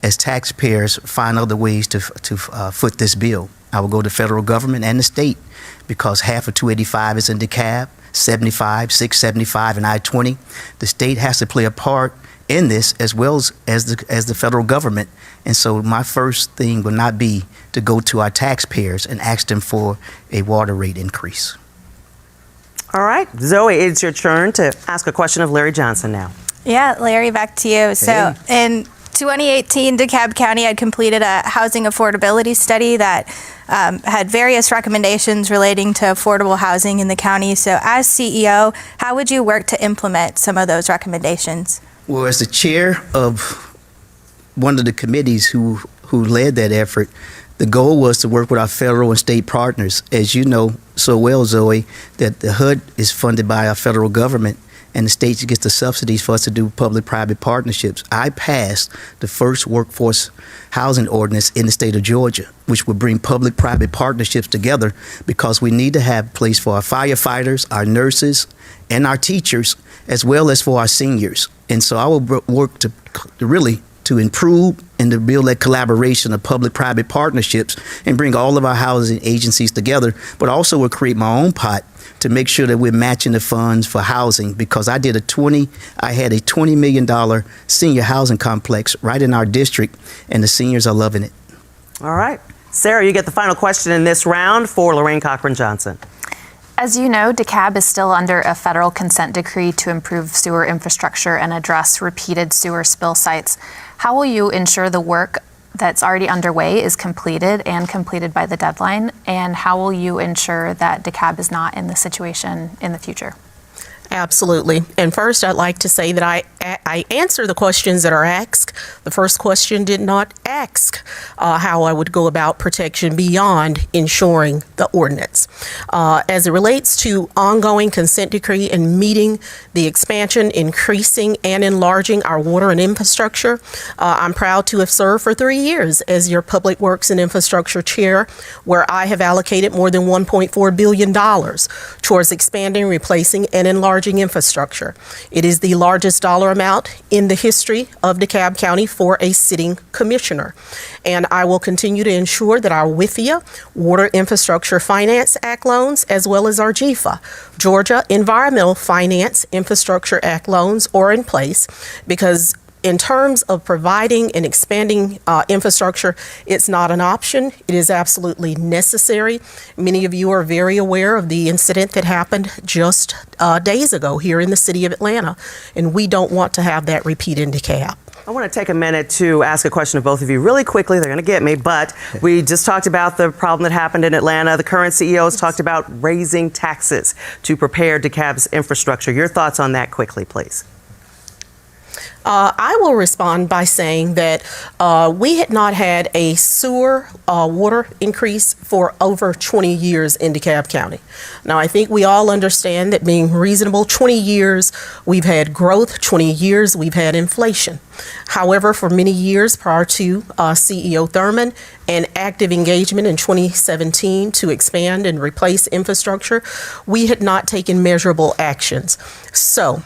as taxpayers find other ways to foot this bill. I will go to federal government and the state, because half of 285 is in DeKalb, 75, 675, and I-20. The state has to play a part in this as well as the federal government. And so my first thing will not be to go to our taxpayers and ask them for a water rate increase. All right, Zoe, it's your turn to ask a question of Larry Johnson now. Yeah, Larry, back to you. So in 2018, DeKalb County had completed a housing affordability study that had various recommendations relating to affordable housing in the county. So as CEO, how would you work to implement some of those recommendations? Well, as the chair of one of the committees who led that effort, the goal was to work with our federal and state partners. As you know so well, Zoe, that the HUD is funded by our federal government, and the state gets the subsidies for us to do public-private partnerships. I passed the first workforce housing ordinance in the state of Georgia, which would bring public-private partnerships together, because we need to have a place for our firefighters, our nurses, and our teachers, as well as for our seniors. And so I will work to really to improve and to build that collaboration of public-private partnerships and bring all of our housing agencies together, but also will create my own pot to make sure that we're matching the funds for housing, because I had a $20 million senior housing complex right in our district, and the seniors are loving it. All right. Sarah, you get the final question in this round for Lorraine Cochran Johnson. As you know, DeKalb is still under a federal consent decree to improve sewer infrastructure and address repeated sewer spill sites. How will you ensure the work that's already underway is completed and completed by the deadline? And how will you ensure that DeKalb is not in this situation in the future? Absolutely. And first, I'd like to say that I answer the questions that are asked. The first question did not ask how I would go about protection beyond ensuring the ordinance. As it relates to ongoing consent decree and meeting the expansion, increasing, and enlarging our water and infrastructure, I'm proud to have served for 3 years as your Public Works and Infrastructure Chair, where I have allocated more than $1.4 billion towards expanding, replacing, and enlarging infrastructure. It is the largest dollar amount in the history of DeKalb County for a sitting commissioner. And I will continue to ensure that our WIFIA, Water Infrastructure Finance Act loans, as well as our GFA, Georgia Environmental Finance Infrastructure Act loans, are in place, because in terms of providing and expanding infrastructure, it's not an option. It is absolutely necessary. Many of you are very aware of the incident that happened just days ago here in the city of Atlanta, and we don't want to have that repeat in DeKalb. I want to take a minute to ask a question of both of you really quickly. They're going to get me, but we just talked about the problem that happened in Atlanta. The current CEO has talked about raising taxes to prepare DeKalb's infrastructure. Your thoughts on that quickly, please. I will respond by saying that we had not had a sewer water increase for over 20 years in DeKalb County. Now, I think we all understand that being reasonable, 20 years we've had growth, 20 years we've had inflation. However, for many years prior to CEO Thurman and active engagement in 2017 to expand and replace infrastructure, we had not taken measurable actions. So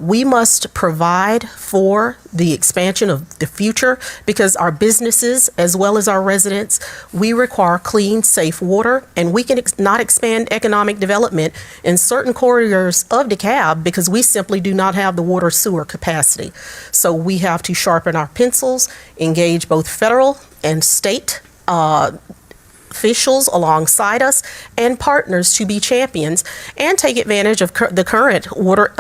we must provide for the expansion of the future, because our businesses as well as our residents, we require clean, safe water, and we can not expand economic development in certain corridors of DeKalb because we simply do not have the water sewer capacity. So we have to sharpen our pencils, engage both federal and state officials alongside us and partners to be champions and take advantage of the current water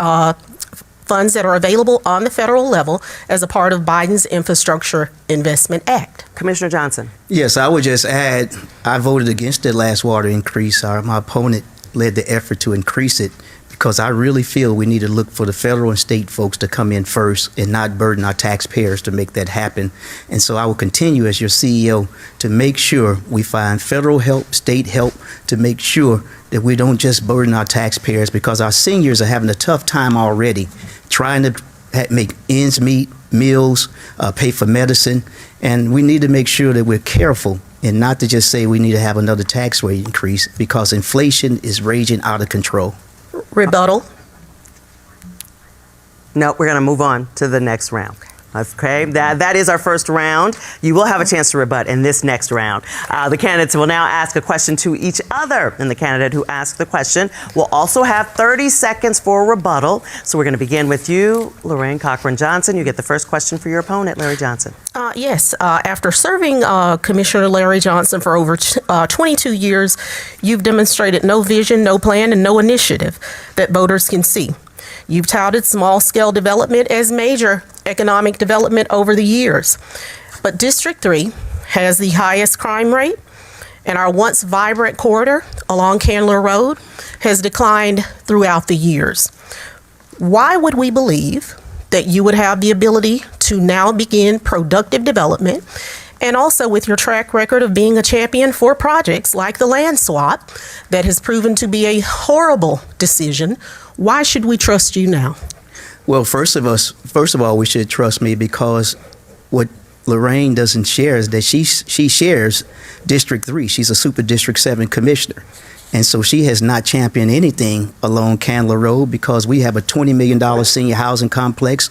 funds that are available on the federal level as a part of Biden's Infrastructure Investment Act. Commissioner Johnson. Yes, I would just add, I voted against the last water increase. My opponent led the effort to increase it, because I really feel we need to look for the federal and state folks to come in first and not burden our taxpayers to make that happen. And so I will continue as your CEO to make sure we find federal help, state help, to make sure that we don't just burden our taxpayers, because our seniors are having a tough time already trying to make ends meet, meals, pay for medicine. And we need to make sure that we're careful and not to just say we need to have another tax rate increase, because inflation is raging out of control. Rebuttal. No, we're going to move on to the next round. Okay, that is our first round. You will have a chance to rebut in this next round. The candidates will now ask a question to each other, and the candidate who asks the question will also have 30 seconds for rebuttal. So we're going to begin with you, Lorraine Cochran-Johnson. You get the first question for your opponent, Larry Johnson. Yes, after serving Commissioner Larry Johnson for over 22 years, you've demonstrated no vision, no plan, and no initiative that voters can see. You've touted small-scale development as major economic development over the years. But District 3 has the highest crime rate, and our once vibrant corridor along Candler Road has declined throughout the years. Why would we believe that you would have the ability to now begin productive development, and also with your track record of being a champion for projects like the land swap that has proven to be a horrible decision? Why should we trust you now? Well, first of all, we should trust me because what Lorraine doesn't share is that she shares District 3. She's a Super District 7 commissioner. And so she has not championed anything along Candler Road because we have a $20 million senior housing complex.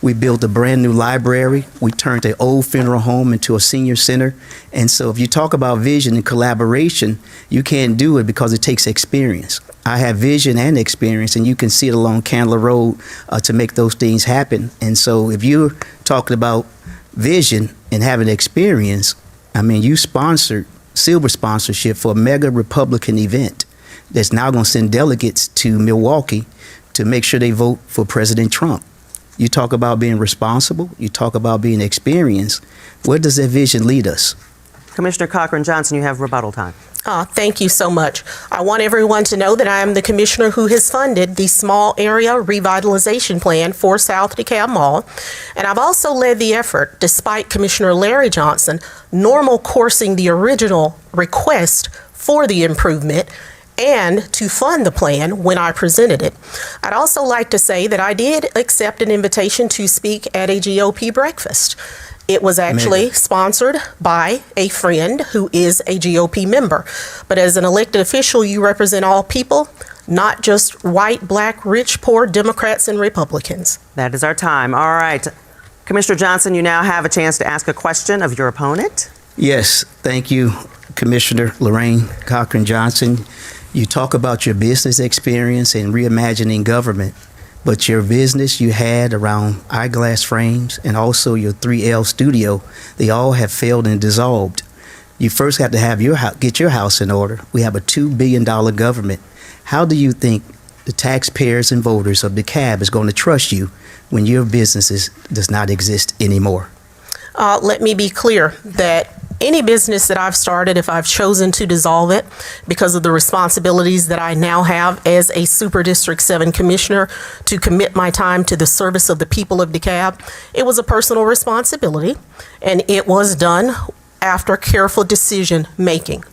We built a brand new library. We turned an old funeral home into a senior center. And so if you talk about vision and collaboration, you can't do it because it takes experience. I have vision and experience, and you can see it along Candler Road to make those things happen. And so if you're talking about vision and having experience, I mean, you sponsored silver sponsorship for a mega Republican event that's now going to send delegates to Milwaukee to make sure they vote for President Trump. You talk about being responsible. You talk about being experienced. Where does that vision lead us? Commissioner Cochran-Johnson, you have rebuttal time. Thank you so much. I want everyone to know that I am the commissioner who has funded the small area revitalization plan for South DeKalb Mall. And I've also led the effort, despite Commissioner Larry Johnson normal coursing the original request for the improvement and to fund the plan when I presented it. I'd also like to say that I did accept an invitation to speak at a GOP breakfast. It was actually sponsored by a friend who is a GOP member. But as an elected official, you represent all people, not just white, black, rich, poor, Democrats, and Republicans. That is our time. All right. Commissioner Johnson, you now have a chance to ask a question of your opponent. Yes, thank you, Commissioner Lorraine Cochran-Johnson. You talk about your business experience and reimagining government. But your business you had around eyeglass frames and also your 3L studio, they all have failed and dissolved. You first have to have get your house in order. We have a $2 billion government. How do you think the taxpayers and voters of DeKalb is going to trust you when your business does not exist anymore? Let me be clear that any business that I've started, if I've chosen to dissolve it because of the responsibilities that I now have as a Super District 7 commissioner to commit my time to the service of the people of DeKalb, it was a personal responsibility, and it was done after careful decision making.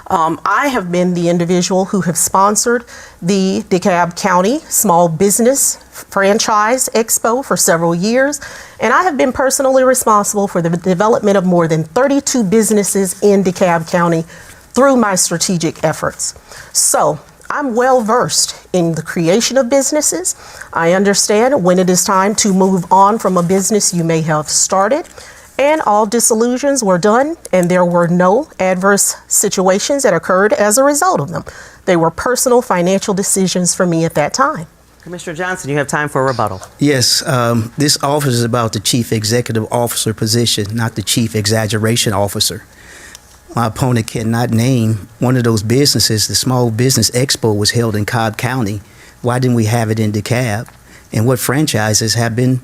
I have been the individual who have sponsored the DeKalb County Small Business Franchise Expo for several years, and I have been personally responsible for the development of more than 32 businesses in DeKalb County through my strategic efforts. So I'm well versed in the creation of businesses. I understand when it is time to move on from a business you may have started. And all disillusions were done, and there were no adverse situations that occurred as a result of them. They were personal financial decisions for me at that time. Commissioner Johnson, you have time for a rebuttal. Yes, this office is about the chief executive officer position, not the chief exaggeration officer. My opponent cannot name one of those businesses. The Small Business Expo was held in Cobb County. Why didn't we have it in DeKalb? And what franchises have been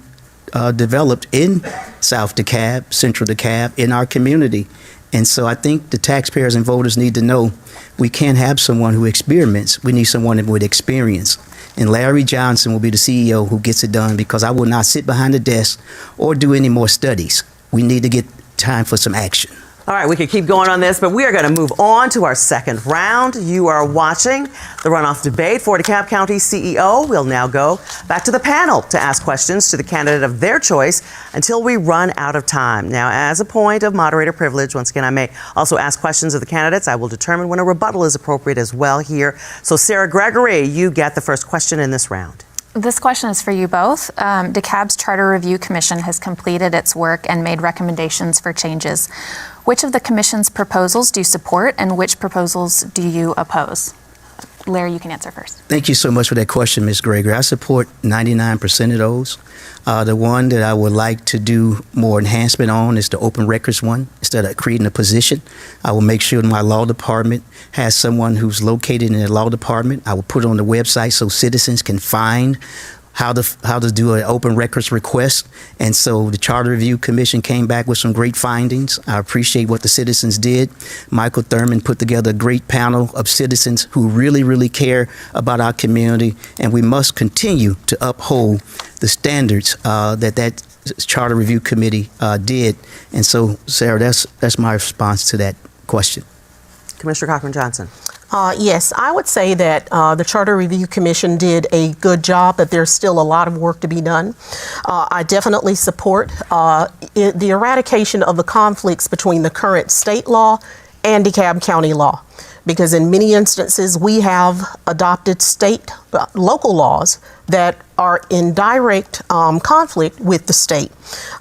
developed in South DeKalb, Central DeKalb, in our community? And so I think the taxpayers and voters need to know we can't have someone who experiments. We need someone with experience. And Larry Johnson will be the CEO who gets it done, because I will not sit behind the desk or do any more studies. We need to get time for some action. All right, we could keep going on this, but we are going to move on to our second round. You are watching the runoff debate for DeKalb County CEO. We'll now go back to the panel to ask questions to the candidate of their choice until we run out of time. Now, as a point of moderator privilege, once again, I may also ask questions of the candidates. I will determine when a rebuttal is appropriate as well here. So, Sarah Gregory, you get the first question in this round. This question is for you both. DeKalb's Charter Review Commission has completed its work and made recommendations for changes. Which of the commission's proposals do you support and which proposals do you oppose? Larry, you can answer first. Thank you so much for that question, Ms. Gregory. I support 99% of those. The one that I would like to do more enhancement on is the open records one. Instead of creating a position, I will make sure my law department has someone who's located in the law department. I will put it on the website so citizens can find how to do an open records request. And so the Charter Review Commission came back with some great findings. I appreciate what the citizens did. Michael Thurman put together a great panel of citizens who really, really care about our community, and we must continue to uphold the standards that Charter Review Committee did. And so, Sarah, that's my response to that question. Commissioner Cochran-Johnson. Yes, I would say that the Charter Review Commission did a good job, but there's still a lot of work to be done. I definitely support the eradication of the conflicts between the current state law and DeKalb County law, because in many instances we have adopted local laws that are in direct conflict with the state.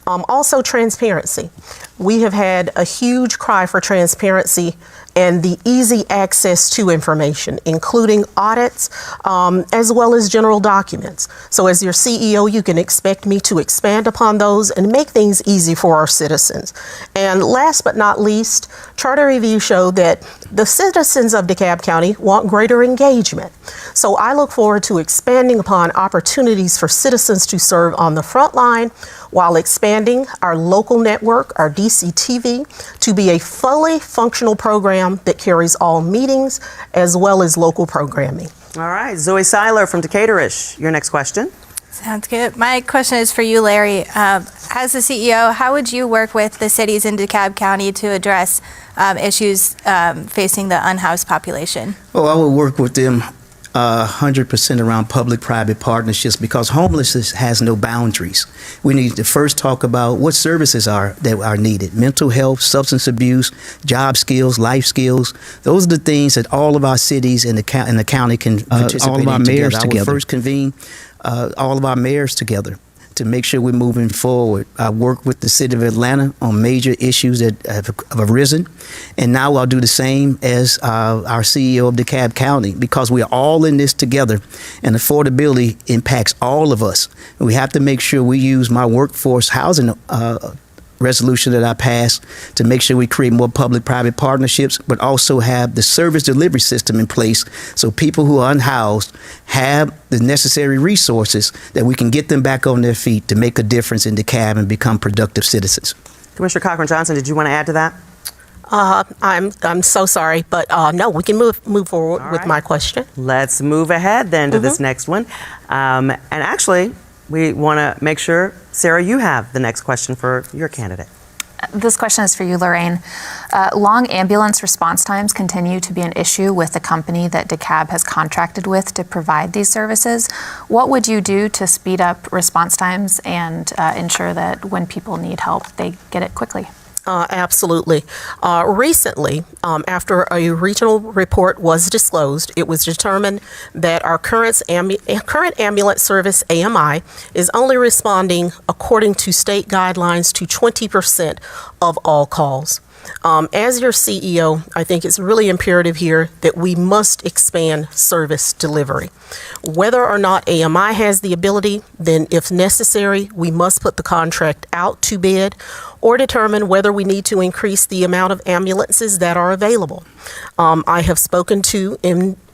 Also, transparency. We have had a huge cry for transparency and the easy access to information, including audits, as well as general documents. So as your CEO, you can expect me to expand upon those and make things easy for our citizens. And last but not least, Charter Review showed that the citizens of DeKalb County want greater engagement. So I look forward to expanding upon opportunities for citizens to serve on the front line while expanding our local network, our DCTV, to be a fully functional program that carries all meetings as well as local programming. All right, Zoe Seiler from Decatur-ish, your next question. Sounds good. My question is for you, Larry. As the CEO, how would you work with the cities in DeKalb County to address issues facing the unhoused population? Oh, I will work with them 100% around public-private partnerships, because homelessness has no boundaries. We need to first talk about what services are needed: mental health, substance abuse, job skills, life skills. Those are the things that all of our cities and the county can participate all of our in mayors together. I will together. first convene all of our mayors together to make sure we're moving forward. I work with the city of Atlanta on major issues that have arisen, and now I'll do the same as our CEO of DeKalb County, because we are all in this together, and affordability impacts all of us. And we have to make sure we use my workforce housing resolution that I passed to make sure we create more public-private partnerships, but also have the service delivery system in place so people who are unhoused have the necessary resources that we can get them back on their feet to make a difference in DeKalb and become productive citizens. Commissioner Cochran-Johnson, did you want to add to that? I'm so sorry, but no, we can move forward with my question. Let's move ahead then to this next one. And actually, we want to make sure, Sarah, you have the next question for your candidate. This question is for you, Lorraine. Long ambulance response times continue to be an issue with the company that DeKalb has contracted with to provide these services. What would you do to speed up response times and ensure that when people need help, they get it quickly? Absolutely. Recently, after a regional report was disclosed, it was determined that our current ambulance service, AMI, is only responding according to state guidelines to 20% of all calls. As your CEO, I think it's really imperative here that we must expand service delivery. Whether or not AMI has the ability, then if necessary, we must put the contract out to bid or determine whether we need to increase the amount of ambulances that are available. I have spoken to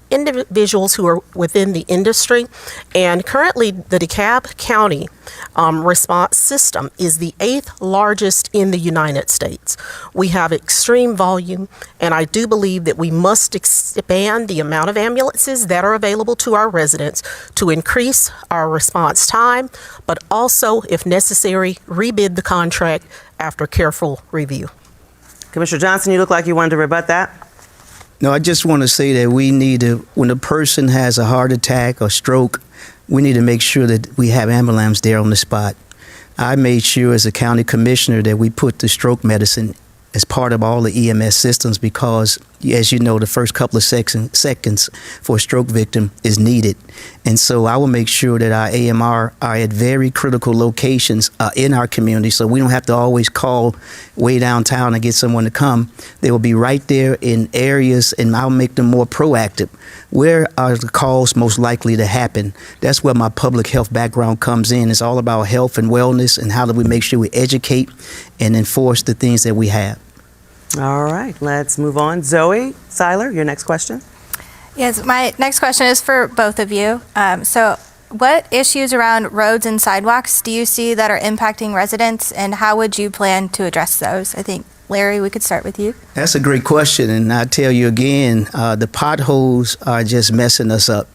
individuals who are within the industry, and currently the DeKalb County response system is the 8th largest in the United States. We have extreme volume, and I do believe that we must expand the amount of ambulances that are available to our residents to increase our response time, but also, if necessary, rebid the contract after careful review. Commissioner Johnson, you look like you wanted to rebut that. No, I just want to say that we need to, when a person has a heart attack or stroke, we need to make sure that we have ambulance there on the spot. I made sure as a county commissioner that we put the stroke medicine as part of all the EMS systems, because as you know, the first couple of seconds for a stroke victim is needed. And so I will make sure that our AMR are at very critical locations in our community, so we don't have to always call way downtown and get someone to come. They will be right there in areas, and I'll make them more proactive. Where are the calls most likely to happen? That's where my public health background comes in. It's all about health and wellness, and how do we make sure we educate and enforce the things that we have. All right, let's move on. Zoe Seiler, your next question. Yes, my next question is for both of you. So what issues around roads and sidewalks do you see that are impacting residents, and how would you plan to address those? I think, Larry, we could start with you. That's a great question, and I tell you again, the potholes are just messing us up.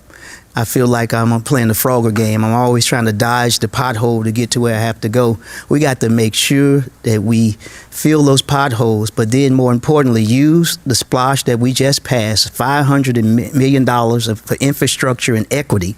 I feel like I'm playing the Frogger game. I'm always trying to dodge the pothole to get to where I have to go. We got to make sure that we fill those potholes, but then more importantly, use the SPLOST that we just passed, $500 million for infrastructure and equity,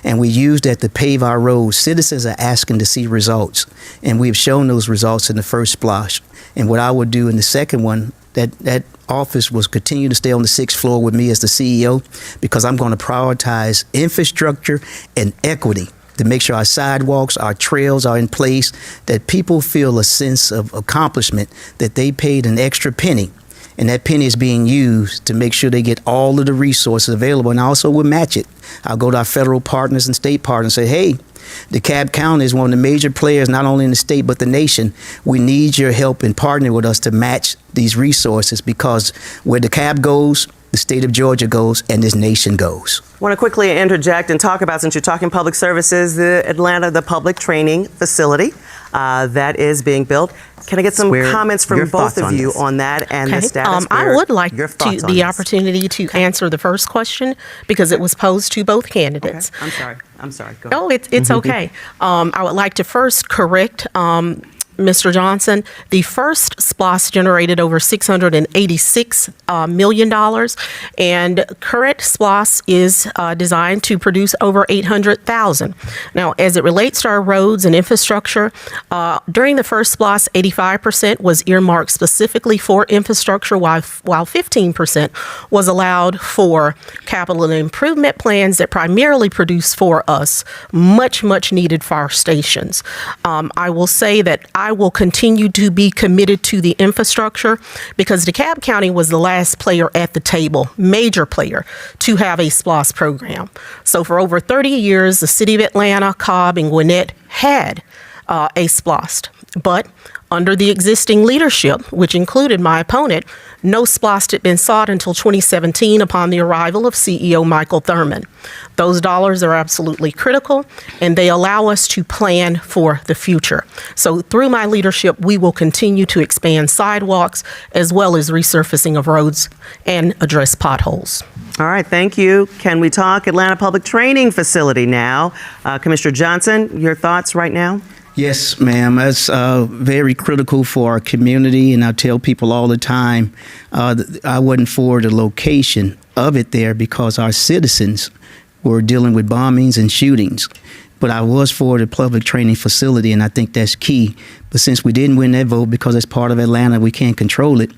and we use that to pave our roads. Citizens are asking to see results, and we've shown those results in the first SPLOST. And what I would do in the second one, that office will continue to stay on the 6th floor with me as the CEO, because I'm going to prioritize infrastructure and equity to make sure our sidewalks, our trails are in place, that people feel a sense of accomplishment, that they paid an extra penny, and that penny is being used to make sure they get all of the resources available. And I also will match it. I'll go to our federal partners and state partners and say, hey, DeKalb County is one of the major players, not only in the state, but the nation. We need your help in partnering with us to match these resources, because where DeKalb goes, the state of Georgia goes, and this nation goes. I want to quickly interject and talk about, since you're talking public services, the public training facility that is being built. Can I get some comments from both of you on that and the status? I would like the opportunity to answer the first question, because it was posed to both candidates. Okay. I'm sorry. Go ahead. Oh, it's okay. I would like to first correct Mr. Johnson. The first SPLOST generated over $686 million, and current SPLOST is designed to produce over 800,000. Now, as it relates to our roads and infrastructure, during the first SPLOST, 85% was earmarked specifically for infrastructure, while 15% was allowed for capital and improvement plans that primarily produce for us much needed fire stations. I will say that I will continue to be committed to the infrastructure, because DeKalb County was the last player at the table, major player, to have a SPLOST program. So for over 30 years, the city of Atlanta, Cobb, and Gwinnett had a SPLOST. But under the existing leadership, which included my opponent, no SPLOST had been sought until 2017 upon the arrival of CEO Michael Thurman. Those dollars are absolutely critical, and they allow us to plan for the future. So through my leadership, we will continue to expand sidewalks as well as resurfacing of roads and address potholes. All right, thank you. Can we talk Atlanta Public Training Facility now? Commissioner Johnson, your thoughts right now? Yes, ma'am. That's very critical for our community, and I tell people all the time, I wasn't for the location of it there because our citizens were dealing with bombings and shootings. But I was for the public training facility, and I think that's key. But since we didn't win that vote, because it's part of Atlanta, we can't control it,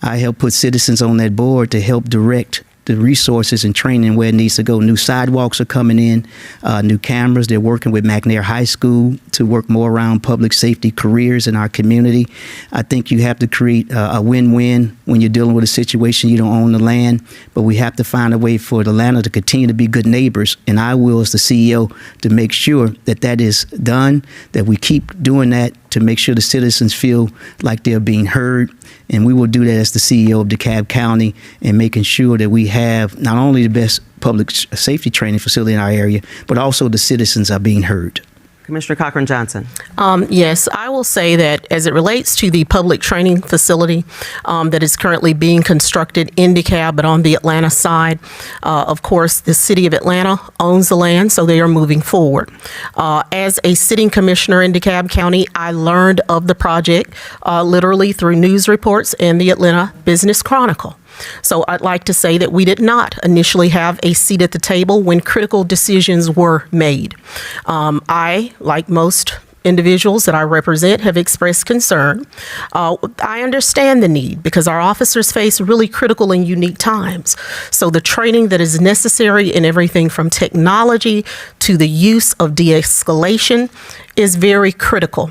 I helped put citizens on that board to help direct the resources and training where it needs to go. New sidewalks are coming in, new cameras. They're working with McNair High School to work more around public safety careers in our community. I think you have to create a win-win when you're dealing with a situation you don't own the land, but we have to find a way for Atlanta to continue to be good neighbors, and I will, as the CEO, to make sure that that is done, that we keep doing that to make sure the citizens feel like they're being heard. And we will do that as the CEO of DeKalb County, and making sure that we have not only the best public safety training facility in our area, but also the citizens are being heard. Commissioner Cochran-Johnson. Yes, I will say that as it relates to the public training facility that is currently being constructed in DeKalb, but on the Atlanta side, of course, the city of Atlanta owns the land, so they are moving forward. As a sitting commissioner in DeKalb County, I learned of the project literally through news reports and the Atlanta Business Chronicle. So I'd like to say that we did not initially have a seat at the table when critical decisions were made. I, like most individuals that I represent have expressed concern. I understand the need because our officers face really critical and unique times. So the training that is necessary in everything from technology to the use of de-escalation is very critical.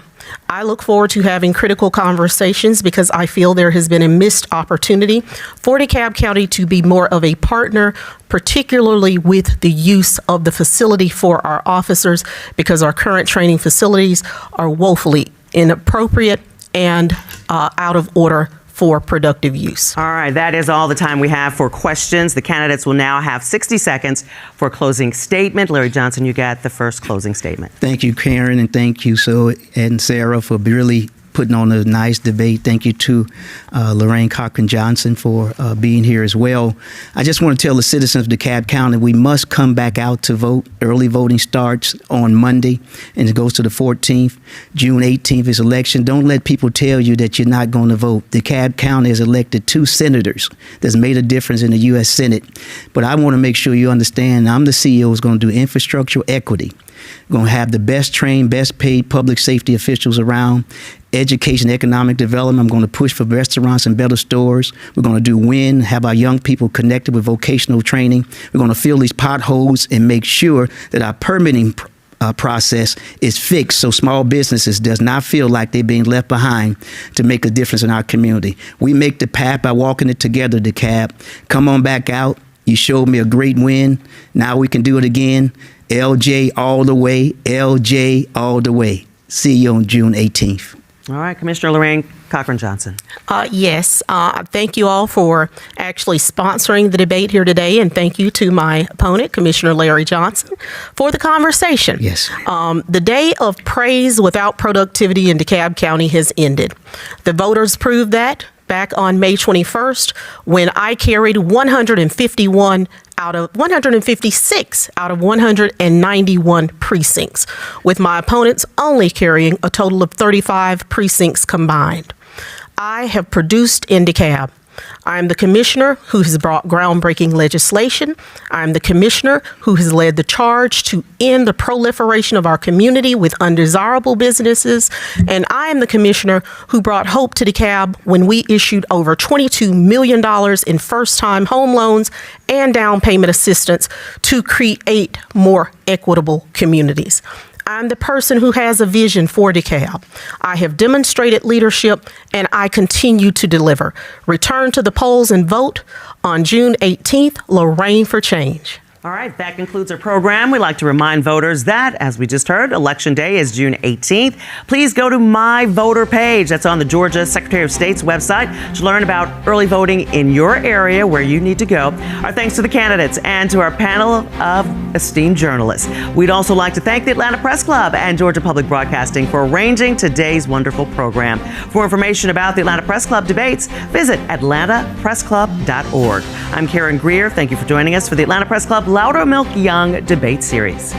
I look forward to having critical conversations because I feel there has been a missed opportunity for DeKalb County to be more of a partner, particularly with the use of the facility for our officers, because our current training facilities are woefully inappropriate and out of order for productive use. All right, that is all the time we have for questions. The candidates will now have 60 seconds for closing statement. Larry Johnson, you got the first closing statement. Thank you, Karen, and thank you, and Sarah, for really putting on a nice debate. Thank you to Lorraine Cochran-Johnson for being here as well. I just want to tell the citizens of DeKalb County we must come back out to vote. Early voting starts on Monday and it goes to the 14th. June 18th is election. Don't let people tell you that you're not going to vote. DeKalb County has elected 2 senators that's made a difference in the U.S. Senate. But I want to make sure you understand I'm the CEO who's going to do infrastructure equity. We're going to have the best trained, best paid public safety officials around. Education, economic development. I'm going to push for restaurants and better stores. We're going to do WIN, have our young people connected with vocational training. We're going to fill these potholes and make sure that our permitting process is fixed so small businesses does not feel like they're being left behind to make a difference in our community. We make the path by walking it together, DeKalb. Come on back out. You showed me a great win. Now we can do it again. LJ all the way. LJ all the way. See you on June 18th. All right, Commissioner Lorraine Cochran-Johnson. Yes, thank you all for actually sponsoring the debate here today, and thank you to my opponent, Commissioner Larry Johnson, for the conversation. Yes. The day of praise without productivity in DeKalb County has ended. The voters proved that back on May 21st when I carried 156 out of 191 precincts, with my opponents only carrying a total of 35 precincts combined. I have produced in DeKalb. I am the commissioner who has brought groundbreaking legislation. I am the commissioner who has led the charge to end the proliferation of our community with undesirable businesses. And I am the commissioner who brought hope to DeKalb when we issued over $22 million in first-time home loans and down payment assistance to create more equitable communities. I'm the person who has a vision for DeKalb. I have demonstrated leadership and I continue to deliver. Return to the polls and vote on June 18th, Lorraine for Change. All right, that concludes our program. We'd like to remind voters that, as we just heard, Election Day is June 18th. Please go to My Voter page. That's on the Georgia Secretary of State's website to learn about early voting in your area where you need to go. Our thanks to the candidates and to our panel of esteemed journalists. We'd also like to thank the Atlanta Press Club and Georgia Public Broadcasting for arranging today's wonderful program. For information about the Atlanta Press Club debates, visit atlantapressclub.org. I'm Karen Greer. Thank you for joining us for the Atlanta Press Club Loudermilk-Young debate series.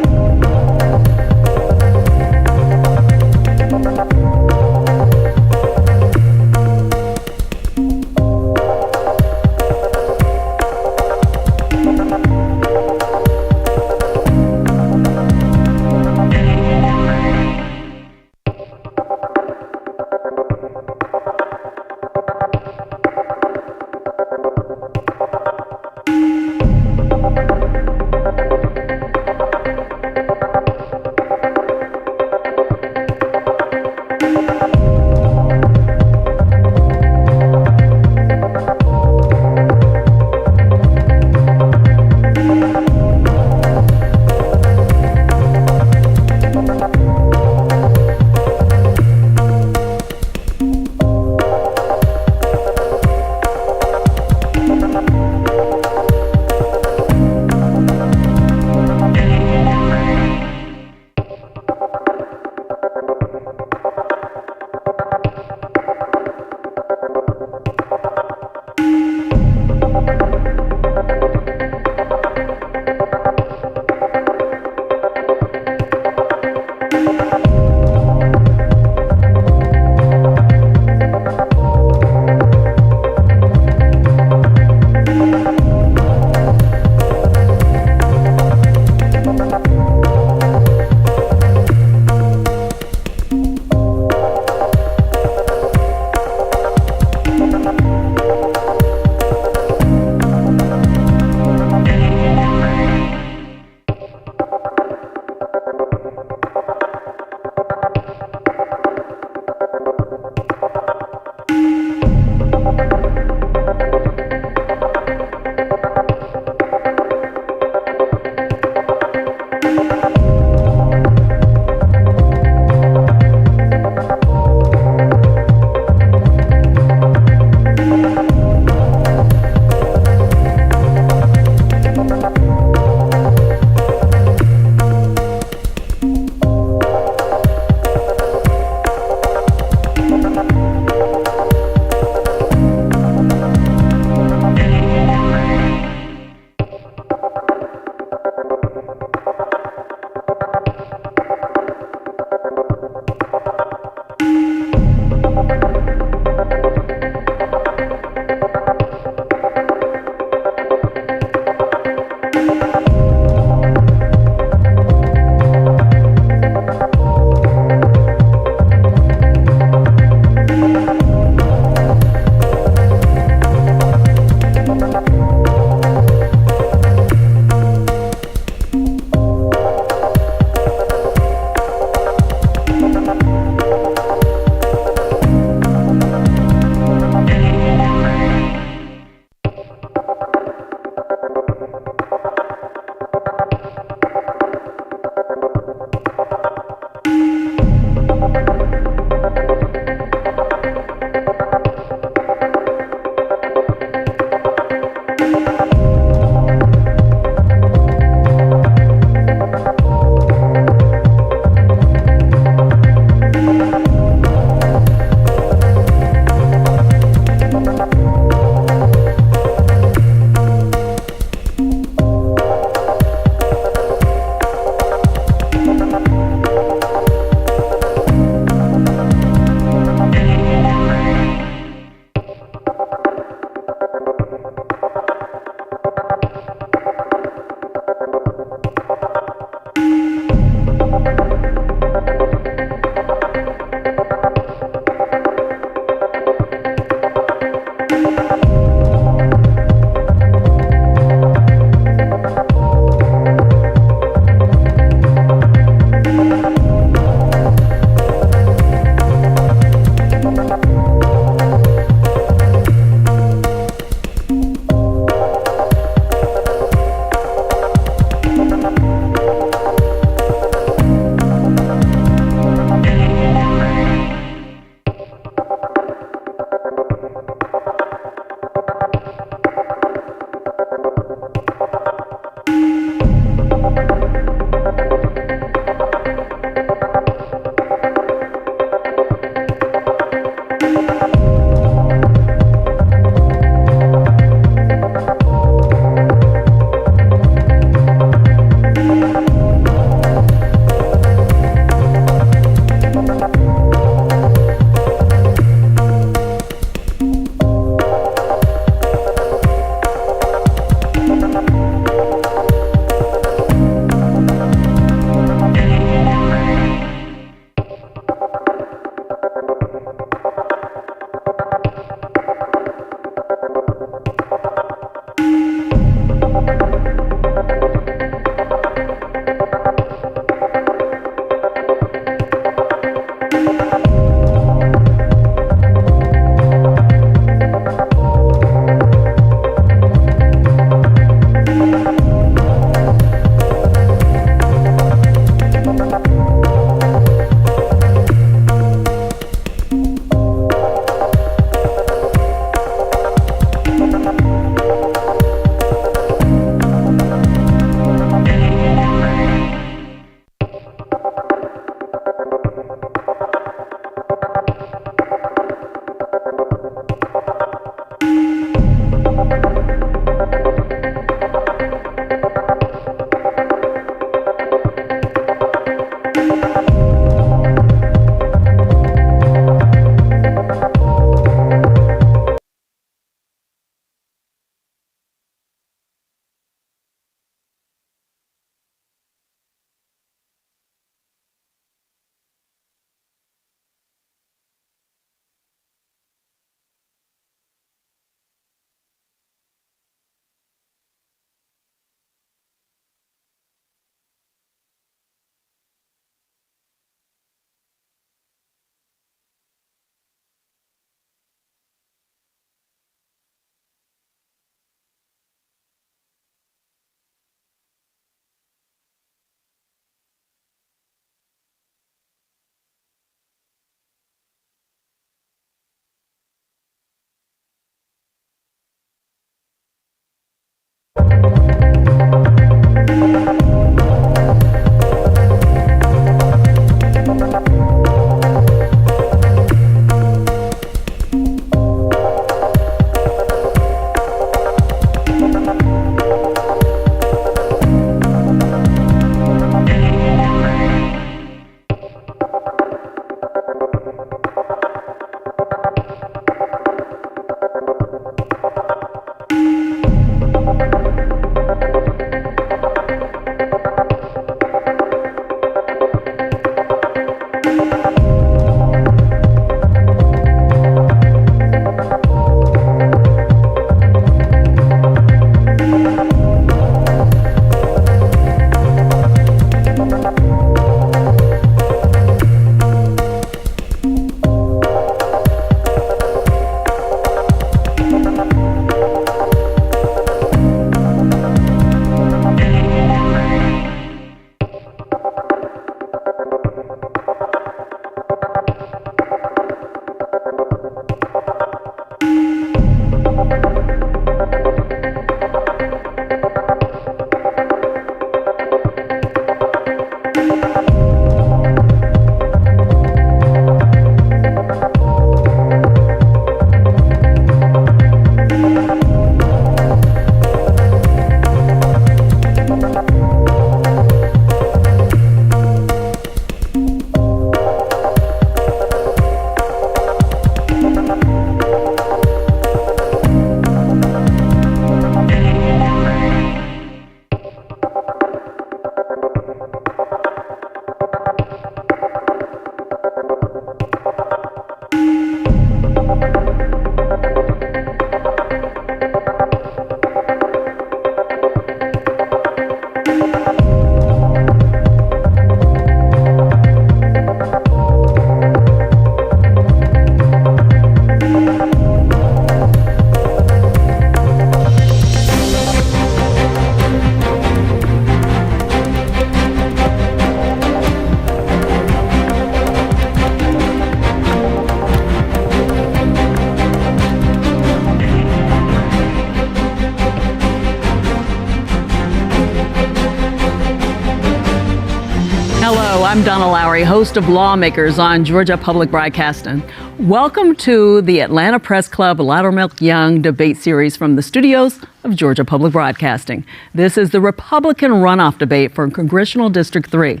Hello, I'm Donna Lowry, host of Lawmakers on Georgia Public Broadcasting. Welcome to the Atlanta Press Club Loudermilk-Young debate series from the studios of Georgia Public Broadcasting. This is the Republican runoff debate for Congressional District 3.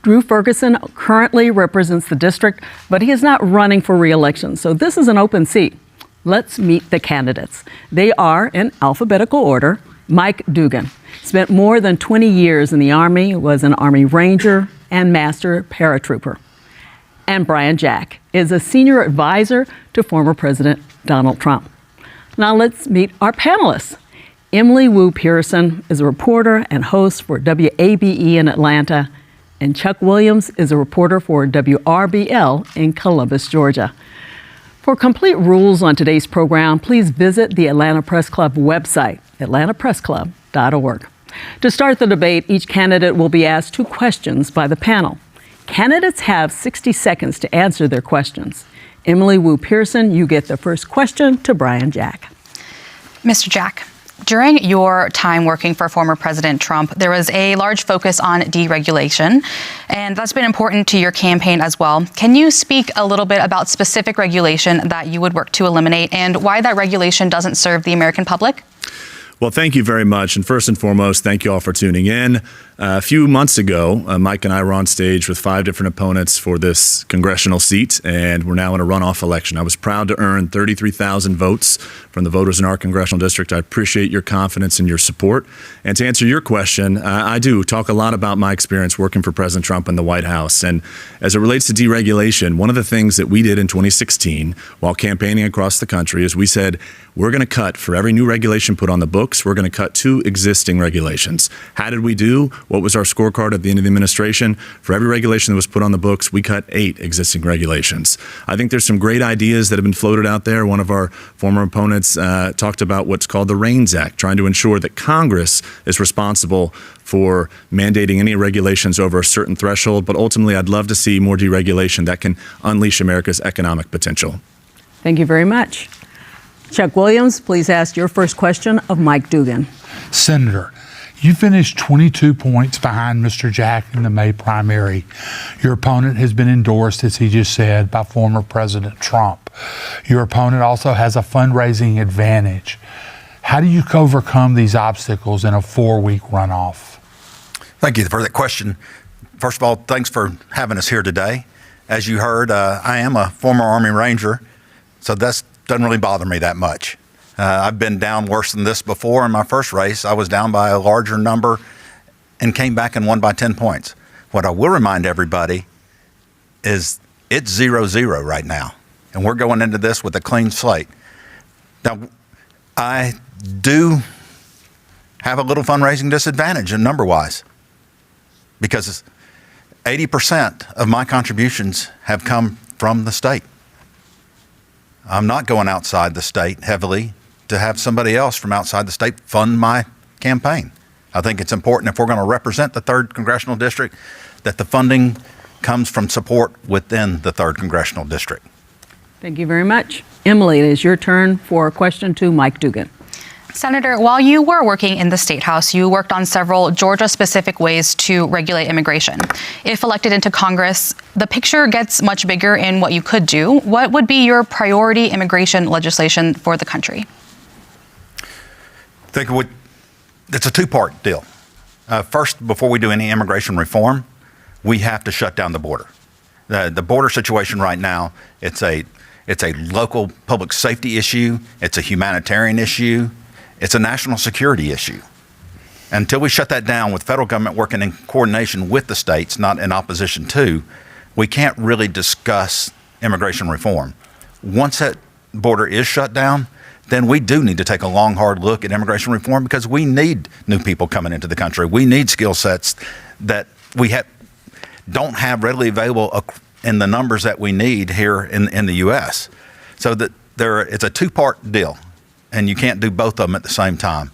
Drew Ferguson currently represents the district, but he is not running for re-election, so this is an open seat. Let's meet the candidates. They are, in alphabetical order, Mike Dugan. Spent more than 20 years in the Army, was an Army Ranger and Master Paratrooper. And Brian Jack is a senior advisor to former President Donald Trump. Now let's meet our panelists. Emily Wu Pearson is a reporter and host for WABE in Atlanta, and Chuck Williams is a reporter for WRBL in Columbus, Georgia. For complete rules on today's program, please visit the Atlanta Press Club website, atlantapressclub.org. To start the debate, each candidate will be asked 2 questions by the panel. Candidates have 60 seconds to answer their questions. Emily Wu Pearson, you get the first question to Brian Jack. Mr. Jack, during your time working for former President Trump, there was a large focus on deregulation, and that's been important to your campaign as well. Can you speak a little bit about specific regulation that you would work to eliminate and why that regulation doesn't serve the American public? Well, thank you very much. And first and foremost, thank you all for tuning in. A few months ago, Mike and I were on stage with 5 different opponents for this congressional seat, and we're now in a runoff election. I was proud to earn 33,000 votes from the voters in our congressional district. I appreciate your confidence and your support. And to answer your question, I do talk a lot about my experience working for President Trump in the White House. And as it relates to deregulation, one of the things that we did in 2016 while campaigning across the country is we said, we're going to cut for every new regulation put on the books, we're going to cut 2 existing regulations. How did we do? What was our scorecard at the end of the administration? For every regulation that was put on the books, we cut 8 existing regulations. I think there's some great ideas that have been floated out there. One of our former opponents talked about what's called the REINS Act, trying to ensure that Congress is responsible for mandating any regulations over a certain threshold. But ultimately, I'd love to see more deregulation that can unleash America's economic potential. Thank you very much. Chuck Williams, please ask your first question of Mike Dugan. Senator, you finished 22 points behind Mr. Jack in the May primary. Your opponent has been endorsed, as he just said, by former President Trump. Your opponent also has a fundraising advantage. How do you overcome these obstacles in a 4-week runoff? Thank you for that question. First of all, thanks for having us here today. As you heard, I am a former Army Ranger, so that doesn't really bother me that much. I've been down worse than this before. In my first race, I was down by a larger number and came back and won by 10 points. What I will remind everybody is it's 0-0 right now, and we're going into this with a clean slate. Now, I do have a little fundraising disadvantage in number-wise because 80% of my contributions have come from the state. I'm not going outside the state heavily to have somebody else from outside the state fund my campaign. I think it's important if we're going to represent the 3rd Congressional District that the funding comes from support within the 3rd Congressional District. Thank you very much. Emily, it is your turn for a question to Mike Dugan. Senator, while you were working in the State House, you worked on several Georgia-specific ways to regulate immigration. If elected into Congress, the picture gets much bigger in what you could do. What would be your priority immigration legislation for the country? I think it's a 2-part deal. First, before we do any immigration reform, we have to shut down the border. The border situation right now, it's a local public safety issue. It's a humanitarian issue. It's a national security issue. Until we shut that down with federal government working in coordination with the states, not in opposition to, we can't really discuss immigration reform. Once that border is shut down, then we do need to take a long, hard look at immigration reform, because we need new people coming into the country. We need skill sets that we don't have readily available in the numbers that we need here in the U.S. So that it's a two-part deal, and you can't do both of them at the same time.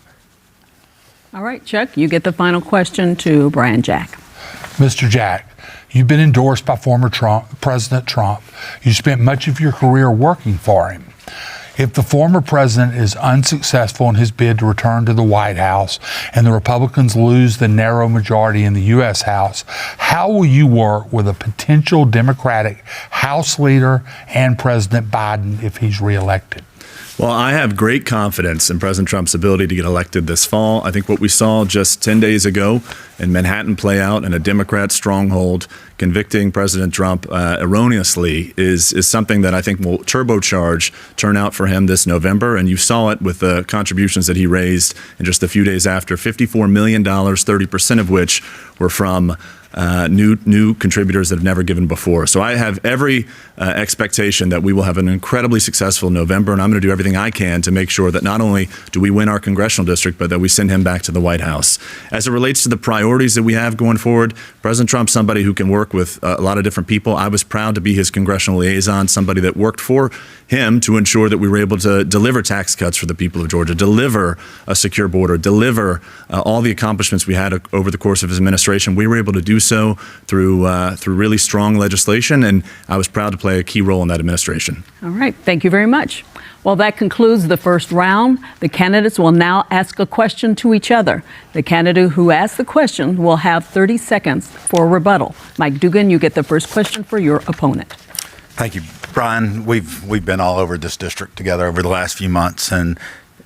All right, Chuck, you get the final question to Brian Jack. Mr. Jack, you've been endorsed by former President Trump. You spent much of your career working for him. If the former president is unsuccessful in his bid to return to the White House and the Republicans lose the narrow majority in the U.S. House, how will you work with a potential Democratic House leader and President Biden if he's reelected? Well, I have great confidence in President Trump's ability to get elected this fall. I think what we saw just 10 days ago in Manhattan play out in a Democrat stronghold, convicting President Trump erroneously, is something that I think will turbocharge turnout for him this November. And you saw it with the contributions that he raised in just a few days after, $54 million, 30% of which were from new contributors that have never given before. So I have every expectation that we will have an incredibly successful November, and I'm going to do everything I can to make sure that not only do we win our congressional district, but that we send him back to the White House. As it relates to the priorities that we have going forward, President Trump's somebody who can work with a lot of different people. I was proud to be his congressional liaison, somebody that worked for him to ensure that we were able to deliver tax cuts for the people of Georgia, deliver a secure border, deliver all the accomplishments we had over the course of his administration. We were able to do so through really strong legislation, and I was proud to play a key role in that administration. All right, thank you very much. Well, that concludes the first round. The candidates will now ask a question to each other. The candidate who asks the question will have 30 seconds for rebuttal. Mike Dugan, you get the first question for your opponent. Thank you, Brian. We've been all over this district together over the last few months, and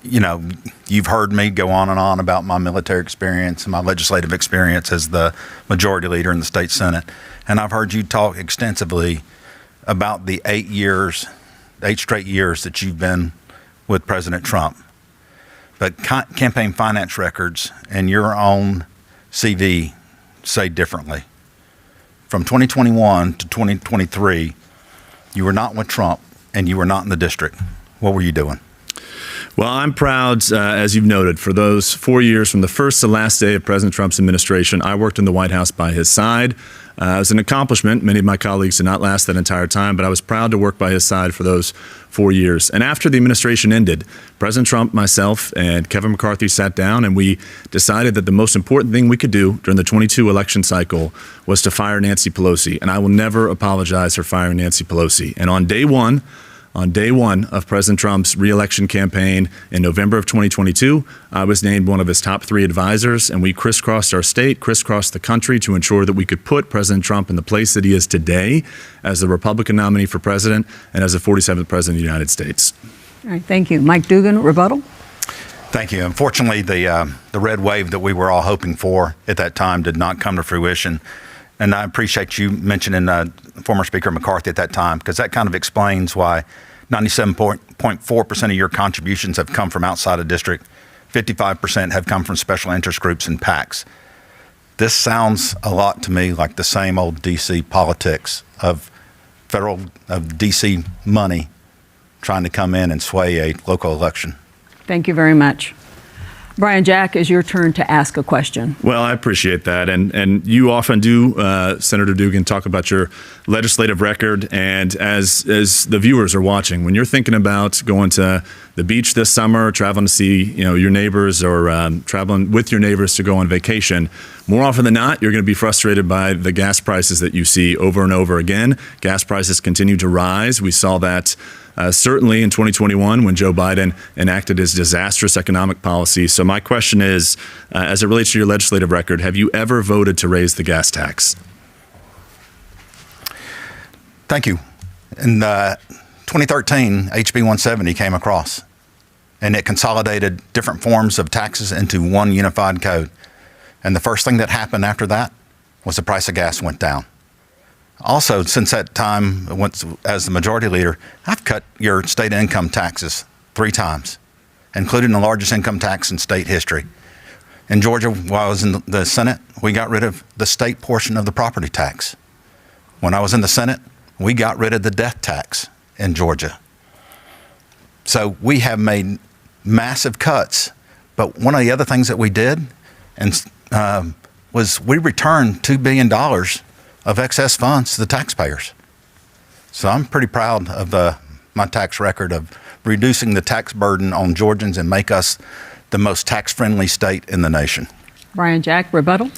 you've heard me go on and on about my military experience and my legislative experience as the majority leader in the state Senate. And I've heard you talk extensively about the 8 straight years that you've been with President Trump. But campaign finance records and your own CV say differently. From 2021 to 2023, you were not with Trump and you were not in the district. What were you doing? Well, I'm proud, as you've noted, for those 4 years from the first to last day of President Trump's administration, I worked in the White House by his side. It was an accomplishment. Many of my colleagues did not last that entire time, but I was proud to work by his side for those 4 years. And after the administration ended, President Trump, myself, and Kevin McCarthy sat down, and we decided that the most important thing we could do during the 22 election cycle was to fire Nancy Pelosi. And I will never apologize for firing Nancy Pelosi. And on day one of President Trump's reelection campaign in November of 2022, I was named one of his top 3 advisors, and we crisscrossed our state, crisscrossed the country to ensure that we could put President Trump in the place that he is today as the Republican nominee for president and as the 47th president of the United States. All right, thank you. Mike Dugan, rebuttal. Thank you. Unfortunately, the red wave that we were all hoping for at that time did not come to fruition. And I appreciate you mentioning former Speaker McCarthy at that time, because that kind of explains why 97.4% of your contributions have come from outside of district, 55% have come from special interest groups and PACs. This sounds a lot to me like the same old D.C. politics of D.C. money trying to come in and sway a local election. Thank you very much. Brian Jack, it's your turn to ask a question. Well, I appreciate that. And you often do, Senator Dugan, talk about your legislative record. And as the viewers are watching, when you're thinking about going to the beach this summer, traveling to see your neighbors, or traveling with your neighbors to go on vacation, more often than not, you're going to be frustrated by the gas prices that you see over and over again. Gas prices continue to rise. We saw that certainly in 2021 when Joe Biden enacted his disastrous economic policy. So my question is, as it relates to your legislative record, have you ever voted to raise the gas tax? Thank you. In 2013, HB 170 came across, and it consolidated different forms of taxes into one unified code. And the first thing that happened after that was the price of gas went down. Also, since that time, as the majority leader, I've cut your state income taxes 3 times, including the largest income tax in state history. In Georgia, while I was in the Senate, we got rid of the state portion of the property tax. When I was in the Senate, we got rid of the death tax in Georgia. So we have made massive cuts. But one of the other things that we did was we returned $2 billion of excess funds to the taxpayers. So I'm pretty proud of my tax record of reducing the tax burden on Georgians and make us the most tax-friendly state in the nation. Brian Jack, rebuttal?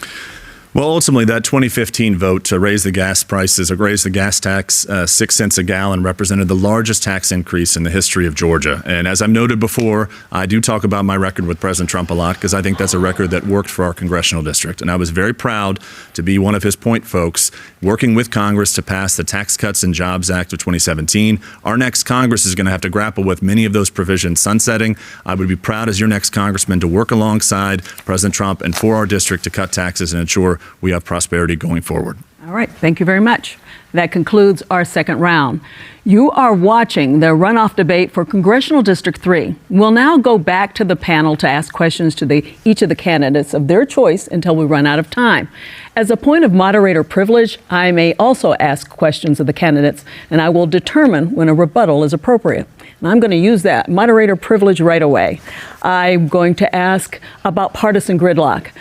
Well, ultimately, that 2015 vote to raise the gas prices or raise the gas tax 6 cents a gallon represented the largest tax increase in the history of Georgia. And as I've noted before, I do talk about my record with President Trump a lot because I think that's a record that worked for our congressional district. And I was very proud to be one of his point folks working with Congress to pass the Tax Cuts and Jobs Act of 2017. Our next Congress is going to have to grapple with many of those provisions sunsetting. I would be proud as your next congressman to work alongside President Trump and for our district to cut taxes and ensure we have prosperity going forward. All right, thank you very much. That concludes our second round. You are watching the runoff debate for Congressional District 3. We'll now go back to the panel to ask questions to each of the candidates of their choice until we run out of time. As a point of moderator privilege, I may also ask questions of the candidates, and I will determine when a rebuttal is appropriate. And I'm going to use that moderator privilege right away. I'm going to ask about partisan gridlock.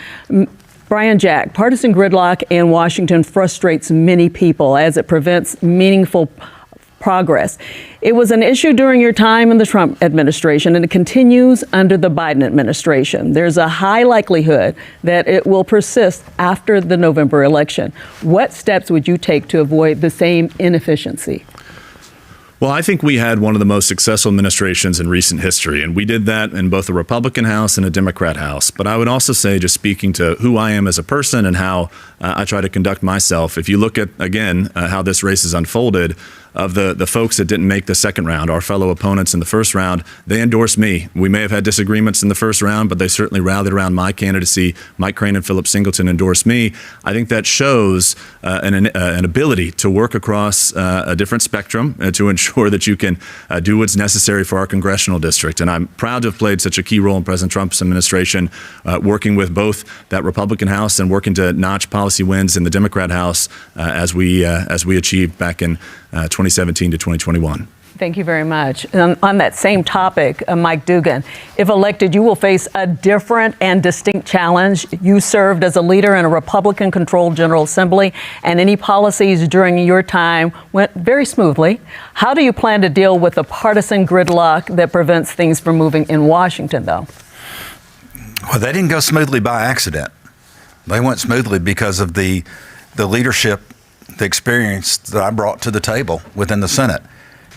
Brian Jack, partisan gridlock in Washington frustrates many people as it prevents meaningful progress. It was an issue during your time in the Trump administration, and it continues under the Biden administration. There's a high likelihood that it will persist after the November election. What steps would you take to avoid the same inefficiency? Well, I think we had one of the most successful administrations in recent history, and we did that in both a Republican House and a Democrat House. But I would also say, just speaking to who I am as a person and how I try to conduct myself, if you look at, again, how this race has unfolded, of the folks that didn't make the second round, our fellow opponents in the first round, they endorsed me. We may have had disagreements in the first round, but they certainly rallied around my candidacy. Mike Crane and Philip Singleton endorsed me. I think that shows an ability to work across a different spectrum to ensure that you can do what's necessary for our congressional district. And I'm proud to have played such a key role in President Trump's administration, working with both that Republican House and working to notch policy wins in the Democrat House as we achieved back in 2017 to 2021. Thank you very much. On that same topic, Mike Dugan, if elected, you will face a different and distinct challenge. You served as a leader in a Republican-controlled General Assembly, and any policies during your time went very smoothly. How do you plan to deal with the partisan gridlock that prevents things from moving in Washington, though? Well, they didn't go smoothly by accident. They went smoothly because of the leadership, the experience that I brought to the table within the Senate.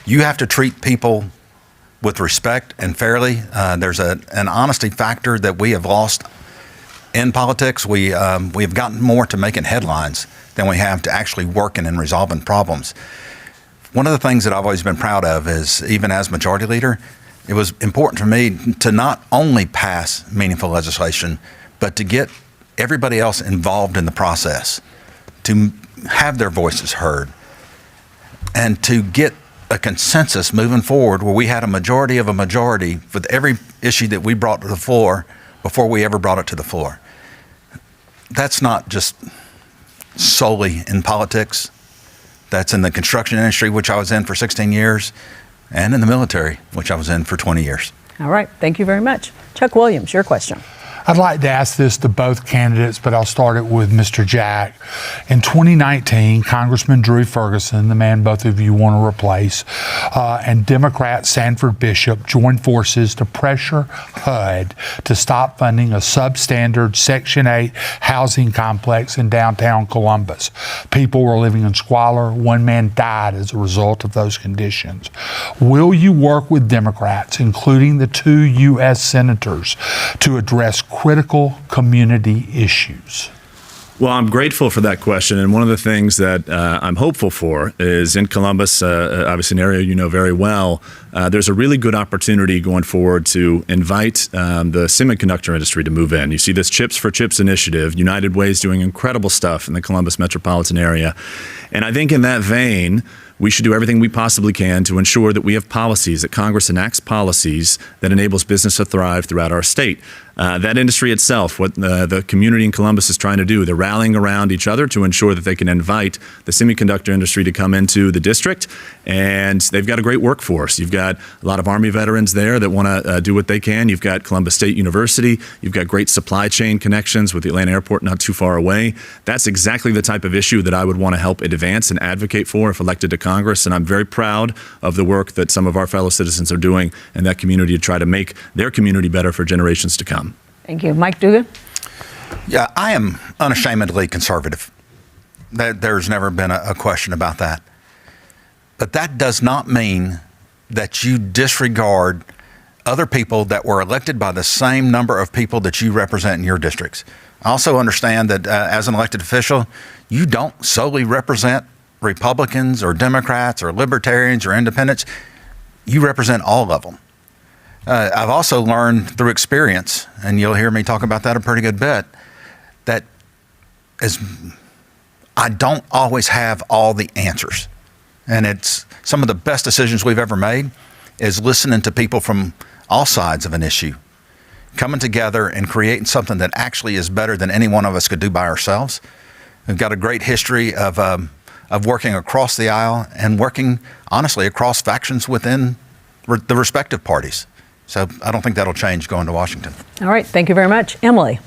You have to treat people with respect and fairly. There's an honesty factor that we have lost in politics. We have gotten more to making headlines than we have to actually working and resolving problems. One of the things that I've always been proud of is, even as majority leader, it was important for me to not only pass meaningful legislation, but to get everybody else involved in the process, to have their voices heard, and to get a consensus moving forward where we had a majority of a majority with every issue that we brought to the floor before we ever brought it to the floor. That's not just solely in politics. That's in the construction industry, which I was in for 16 years, and in the military, which I was in for 20 years. All right. Thank you very much. Chuck Williams, your question. I'd like to ask this to both candidates, but I'll start it with Mr. Jack. In 2019, Congressman Drew Ferguson, the man both of you want to replace, and Democrat Sanford Bishop joined forces to pressure HUD to stop funding a substandard Section 8 housing complex in downtown Columbus. People were living in squalor. One man died as a result of those conditions. Will you work with Democrats, including the 2 U.S. senators, to address critical community issues? Well, I'm grateful for that question. And one of the things that I'm hopeful for is in Columbus, obviously an area you know very well, there's a really good opportunity going forward to invite the semiconductor industry to move in. You see this Chips for Chips initiative. United Way is doing incredible stuff in the Columbus metropolitan area. And I think in that vein, we should do everything we possibly can to ensure that we have policies, that Congress enacts policies that enables business to thrive throughout our state. that industry itself, what the community in Columbus is trying to do. They're rallying around each other to ensure that they can invite the semiconductor industry to come into the district, and they've got a great workforce. You've got a lot of Army veterans there that want to do what they can. You've got Columbus State University. You've got great supply chain connections with the Atlanta airport not too far away. That's exactly the type of issue that I would want to help advance and advocate for if elected to Congress, and I'm very proud of the work that some of our fellow citizens are doing in that community to try to make their community better for generations to come. Thank you. Mike Dugan? Yeah, I am unashamedly conservative. There's never been a question about that. But that does not mean that you disregard other people that were elected by the same number of people that you represent in your districts. I also understand that as an elected official, you don't solely represent Republicans or Democrats or Libertarians or Independents. You represent all of them. I've also learned through experience, and you'll hear me talk about that a pretty good bit, that I don't always have all the answers. And it's some of the best decisions we've ever made is listening to people from all sides of an issue, coming together and creating something that actually is better than any one of us could do by ourselves. We've got a great history of working across the aisle and working, honestly, across factions within the respective parties. So I don't think that'll change going to Washington. All right. Thank you very much. Emily?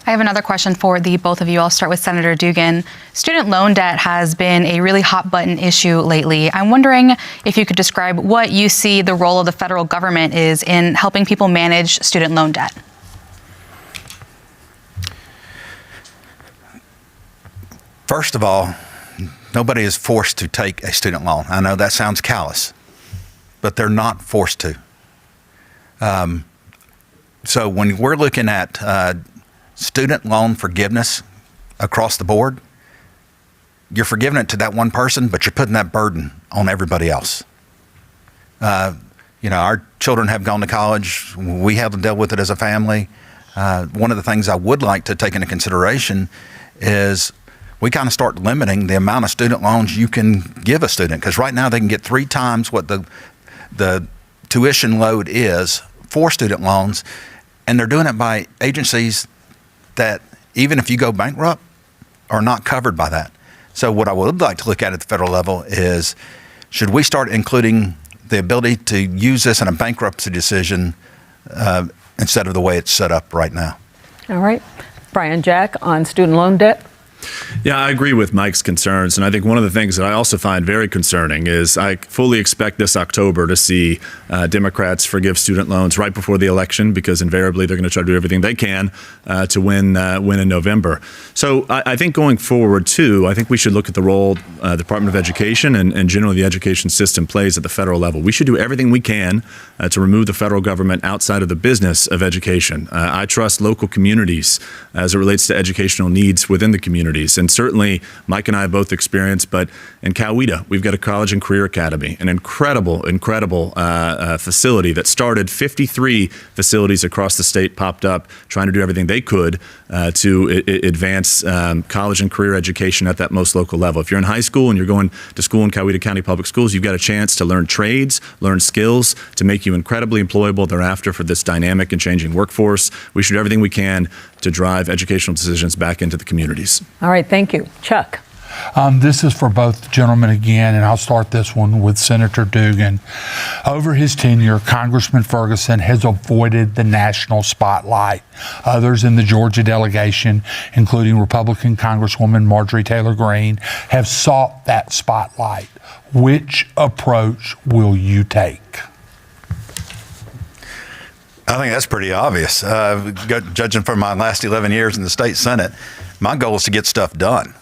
I have another question for the both of you. I'll start with Senator Dugan. Student loan debt has been a really hot button issue lately. I'm wondering if you could describe what you see the role of the federal government is in helping people manage student loan debt. First of all, nobody is forced to take a student loan. I know that sounds callous, but they're not forced to. So when we're looking at student loan forgiveness across the board, you're forgiving it to that one person, but you're putting that burden on everybody else. Our children have gone to college. We have to deal with it as a family. One of the things I would like to take into consideration is we kind of start limiting the amount of student loans you can give a student, because right now they can get 3 times what the tuition load is for student loans, and they're doing it by agencies that, even if you go bankrupt, are not covered by that. So what I would like to look at the federal level is, should we start including the ability to use this in a bankruptcy decision instead of the way it's set up right now? All right. Brian Jack on student loan debt. Yeah, I agree with Mike's concerns. And I think one of the things that I also find very concerning is I fully expect this October to see Democrats forgive student loans right before the election, because invariably they're going to try to do everything they can to win in November. So I think going forward, too, I think we should look at the role the Department of Education and generally the education system plays at the federal level. We should do everything we can to remove the federal government outside of the business of education. I trust local communities as it relates to educational needs within the community. And certainly, Mike and I have both experienced, but in Coweta, we've got a college and career academy, an incredible facility that started. 53 facilities across the state popped up trying to do everything they could to advance college and career education at that most local level. If you're in high school and you're going to school in Coweta County Public Schools, you've got a chance to learn trades, learn skills to make you incredibly employable thereafter for this dynamic and changing workforce. We should do everything we can to drive educational decisions back into the communities. All right, thank you. Chuck. This is for both gentlemen again, and I'll start this one with Senator Dugan. Over his tenure, Congressman Ferguson has avoided the national spotlight. Others in the Georgia delegation, including Republican Congresswoman Marjorie Taylor Greene, have sought that spotlight. Which approach will you take? I think that's pretty obvious. Judging from my last 11 years in the state Senate, my goal is to get stuff done.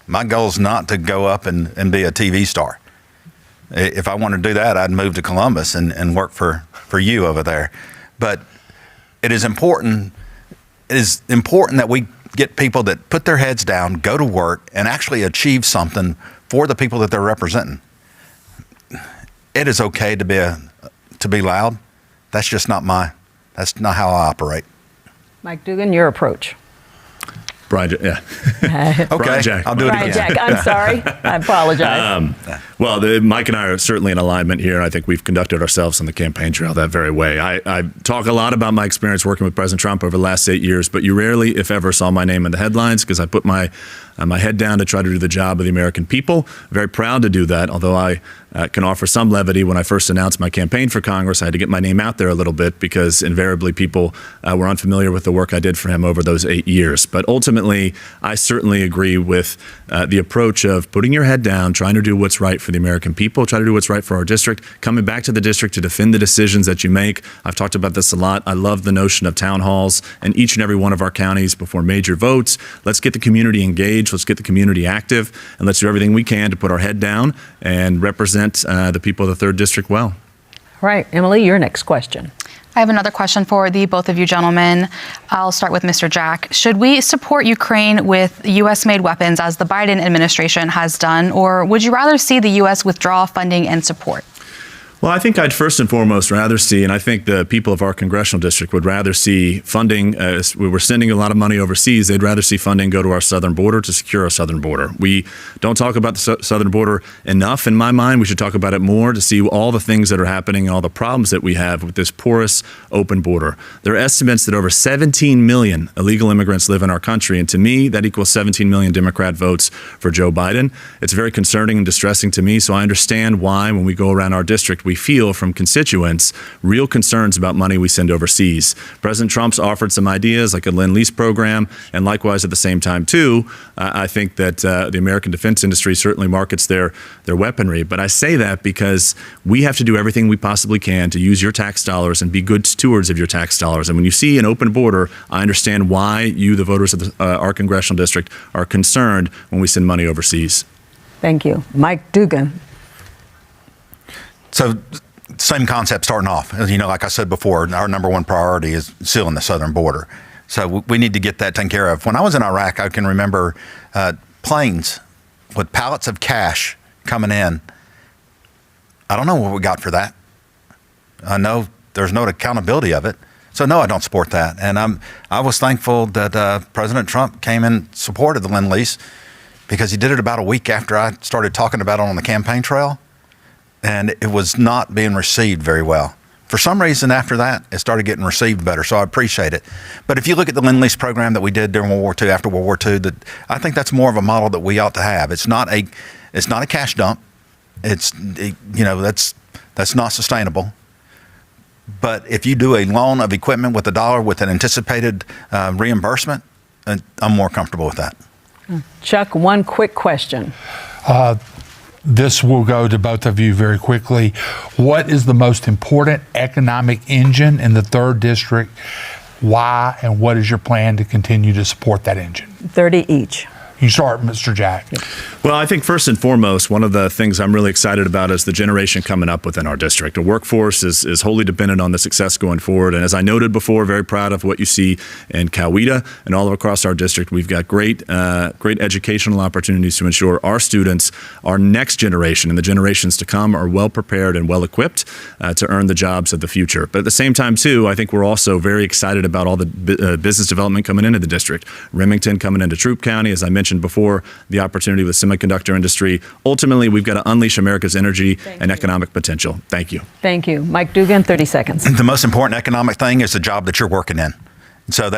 My goal is not to go up and be a TV star. If I wanted to do that, I'd move to Columbus and work for you over there. But it is important that we get people that put their heads down, go to work, and actually achieve something for the people that they're representing. It is okay to be loud. That's just not how I operate. Mike Dugan, your approach. Brian, yeah. Okay, Brian Jack. I'll do it Brian again. Jack, I'm sorry. I apologize. Well, Mike and I are certainly in alignment here, and I think we've conducted ourselves on the campaign trail that very way. I talk a lot about my experience working with President Trump over the last 8 years, but you rarely, if ever, saw my name in the headlines because I put my head down to try to do the job of the American people. Very proud to do that, although I can offer some levity. When I first announced my campaign for Congress, I had to get my name out there a little bit because invariably people were unfamiliar with the work I did for him over those 8 years. But ultimately, I certainly agree with the approach of putting your head down, trying to do what's right for the American people, try to do what's right for our district, coming back to the district to defend the decisions that you make. I've talked about this a lot. I love the notion of town halls in each and every one of our counties before major votes. Let's get the community engaged. Let's get the community active, and let's do everything we can to put our head down and represent the people of the 3rd District well. All right, Emily, your next question. I have another question for the both of you gentlemen. I'll start with Mr. Jack. Should we support Ukraine with U.S.-made weapons as the Biden administration has done, or would you rather see the U.S. withdraw funding and support? Well, I think I'd first and foremost rather see, and I think the people of our congressional district would rather see funding. We were sending a lot of money overseas. They'd rather see funding go to our southern border to secure our southern border. We don't talk about the southern border enough, in my mind. We should talk about it more to see all the things that are happening and all the problems that we have with this porous, open border. There are estimates that over 17 million illegal immigrants live in our country, and to me, that equals 17 million Democrat votes for Joe Biden. It's very concerning and distressing to me, so I understand why, when we go around our district, we feel from constituents real concerns about money we send overseas. President Trump's offered some ideas like a Lend-Lease program, and likewise at the same time too, I think that the American defense industry certainly markets their weaponry. But I say that because we have to do everything we possibly can to use your tax dollars and be good stewards of your tax dollars. And when you see an open border, I understand why you, the voters of our congressional district, are concerned when we send money overseas. Thank you. Mike Dugan. So, same concept starting off. You know, like I said before, our number one priority is sealing the southern border. So we need to get that taken care of. When I was in Iraq, I can remember planes with pallets of cash coming in. I don't know what we got for that. I know there's no accountability of it. So no, I don't support that. And I was thankful that President Trump came in support of the Lend-Lease because he did it about a week after I started talking about it on the campaign trail. And it was not being received very well. For some reason after that, it started getting received better, so I appreciate it. But if you look at the Lend-Lease program that we did during World War II, after World War II, I think that's more of a model that we ought to have. It's not a cash dump. That's not sustainable. But if you do a loan of equipment with $1 with an anticipated reimbursement, I'm more comfortable with that. Chuck, one quick question. This will go to both of you very quickly. What is the most important economic engine in the 3rd District? Why, and what is your plan to continue to support that engine? 30 each. You start, Mr. Jack. Well, I think first and foremost, one of the things I'm really excited about is the generation coming up within our district. The workforce is wholly dependent on the success going forward. And as I noted before, very proud of what you see in Coweta and all across our district. We've got great educational opportunities to ensure our students, our next generation and the generations to come, are well prepared and well equipped to earn the jobs of the future. But at the same time, too, I think we're also very excited about all the business development coming into the district. Remington coming into Troup County, as I mentioned before, the opportunity with semiconductor industry. Ultimately, we've got to unleash America's energy and economic potential. Thank you. Thank you. Mike Dugan, 30 seconds. The most important economic thing is the job that you're working in. So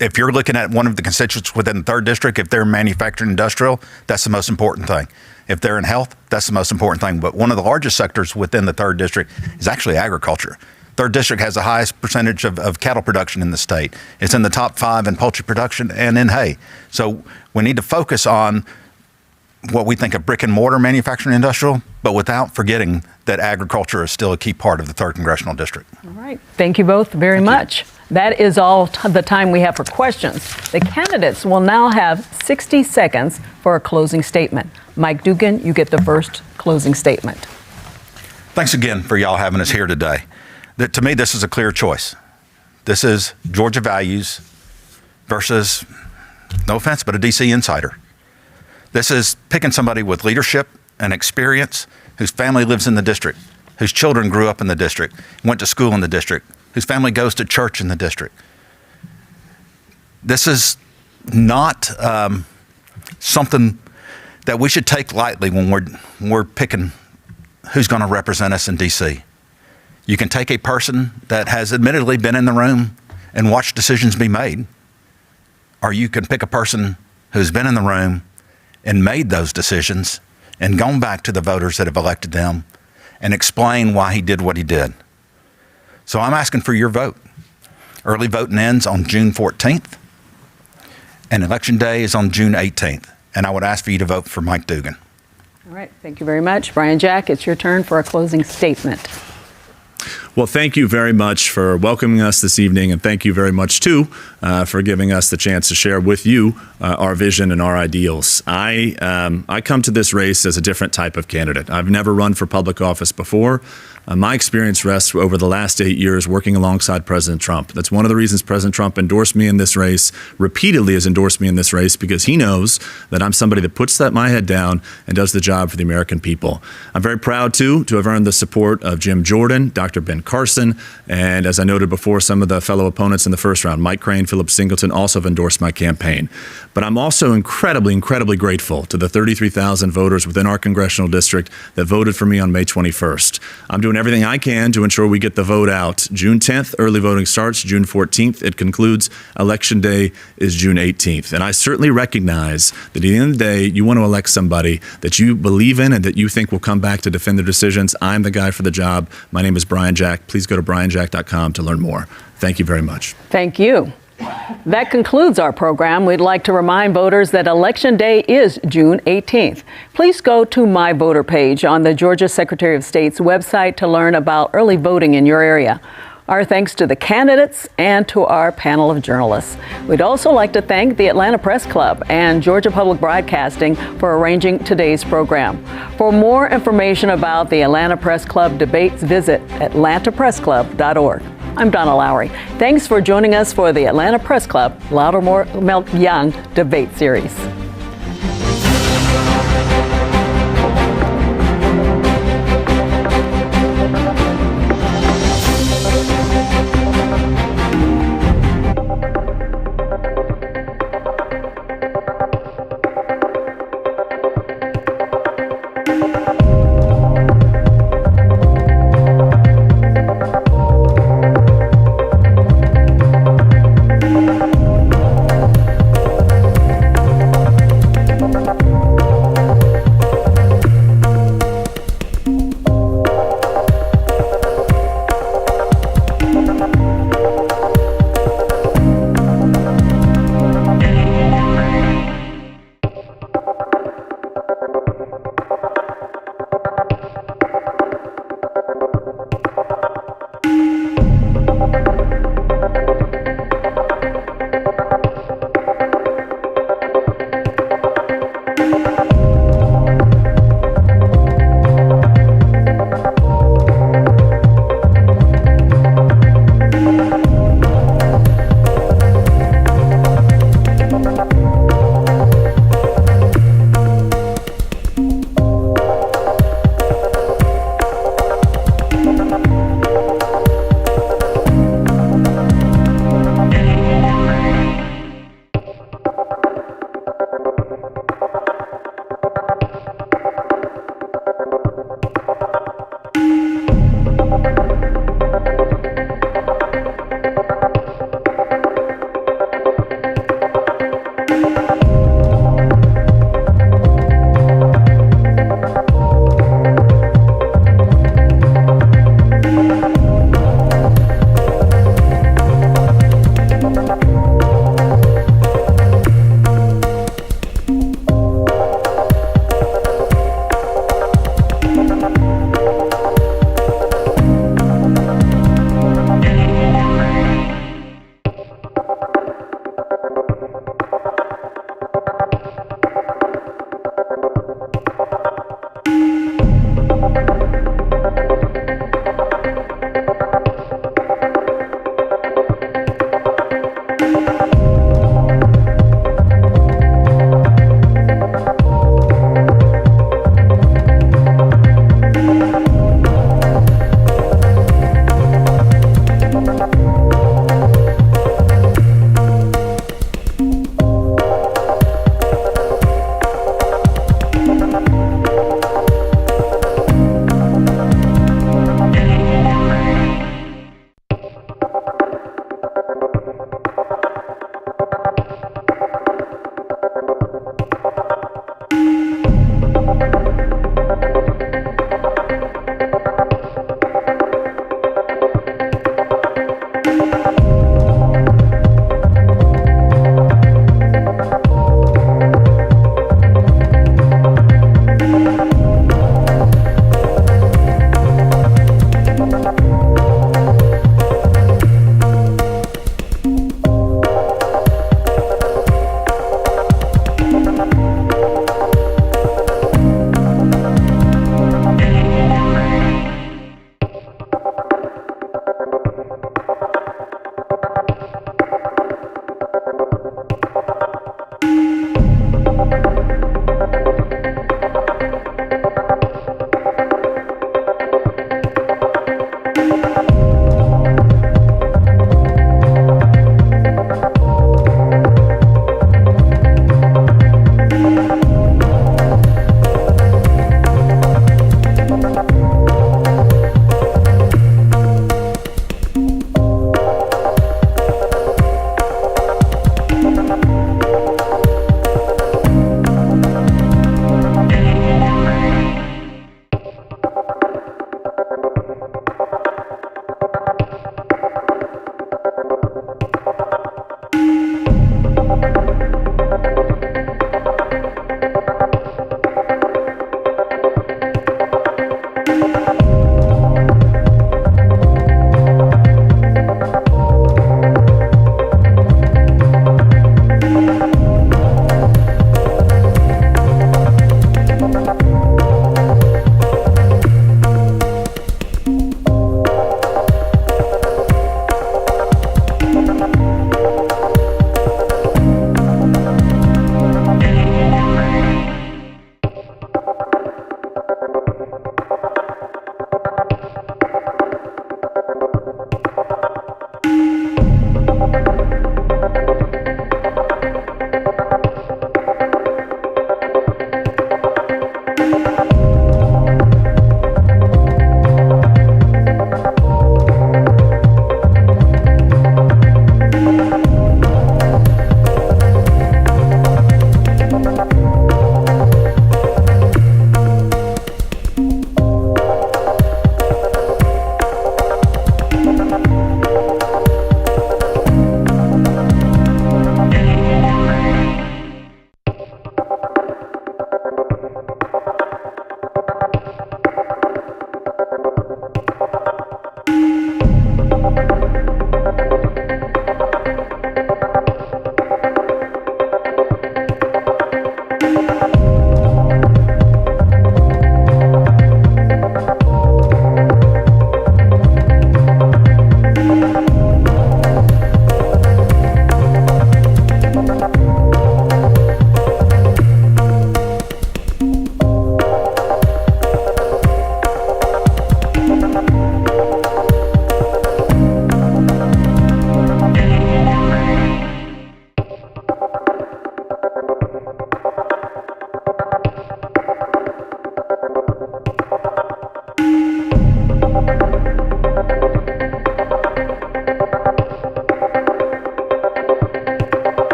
if you're looking at one of the constituents within the 3rd District, if they're manufacturing industrial, that's the most important thing. If they're in health, that's the most important thing. But one of the largest sectors within the 3rd District is actually agriculture. 3rd District has the highest percentage of cattle production in the state. It's in the top 5 in poultry production and in hay. So we need to focus on what we think of brick and mortar manufacturing industrial, but without forgetting that agriculture is still a key part of the 3rd Congressional District. All right. Thank you both very much. That is all the time we have for questions. The candidates will now have 60 seconds for a closing statement. Mike Dugan, you get the first closing statement. Thanks again for y'all having us here today. To me, this is a clear choice. This is Georgia values versus, no offense, but a DC insider. This is picking somebody with leadership and experience, whose family lives in the district, whose children grew up in the district, went to school in the district, whose family goes to church in the district. This is not something that we should take lightly when we're picking who's going to represent us in D.C. You can take a person that has admittedly been in the room and watched decisions be made, or you can pick a person who's been in the room and made those decisions and gone back to the voters that have elected them and explain why he did what he did. So I'm asking for your vote. Early voting ends on June 14th, and Election Day is on June 18th. And I would ask for you to vote for Mike Dugan. All right, thank you very much. Brian Jack, it's your turn for a closing statement. Well, thank you very much for welcoming us this evening, and thank you very much, too, for giving us the chance to share with you our vision and our ideals. I come to this race as a different type of candidate. I've never run for public office before. My experience rests over the last 8 years working alongside President Trump. That's one of the reasons President Trump endorsed me in this race, repeatedly has endorsed me in this race, because he knows that I'm somebody that puts my head down and does the job for the American people. I'm very proud, too, to have earned the support of Jim Jordan, Dr. Ben Carson, and as I noted before, some of the fellow opponents in the first round, Mike Crane, Philip Singleton, also have endorsed my campaign. But I'm also incredibly, incredibly grateful to the 33,000 voters within our congressional district that voted for me on May 21st. I'm doing everything I can to ensure we get the vote out. June 10th, early voting starts. June 14th, it concludes. Election Day is June 18th. And I certainly recognize that at the end of the day, you want to elect somebody that you believe in and that you think will come back to defend their decisions. I'm the guy for the job. My name is Brian Jack. Please go to brianjack.com to learn more. Thank you very much. Thank you. That concludes our program. We'd like to remind voters that Election Day is June 18th. Please go to My Voter page on the Georgia Secretary of State's website to learn about early voting in your area. Our thanks to the candidates and to our panel of journalists. We'd also like to thank the Atlanta Press Club and Georgia Public Broadcasting for arranging today's program. For more information about the Atlanta Press Club debates, visit atlantapressclub.org. I'm Donna Lowry. Thanks for joining us for the Atlanta Press Club Loudermilk-Young debate series.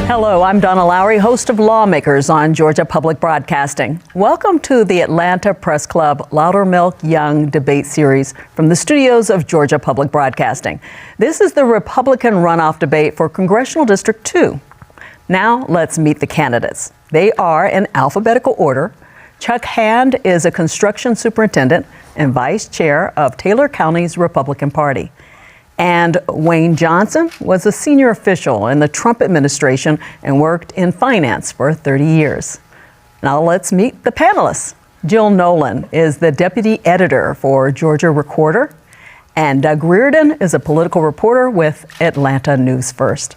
Hello, I'm Donna Lowry, host of Lawmakers on Georgia Public Broadcasting. Welcome to the Atlanta Press Club Loudermilk-Young debate series from the studios of Georgia Public Broadcasting. This is the Republican runoff debate for Congressional District 2. Now let's meet the candidates. They are in alphabetical order. Chuck Hand is a construction superintendent and vice chair of Taylor County's Republican Party. And Wayne Johnson was a senior official in the Trump administration and worked in finance for 30 years. Now let's meet the panelists. Jill Nolan is the deputy editor for Georgia Recorder, and Doug Reardon is a political reporter with Atlanta News First.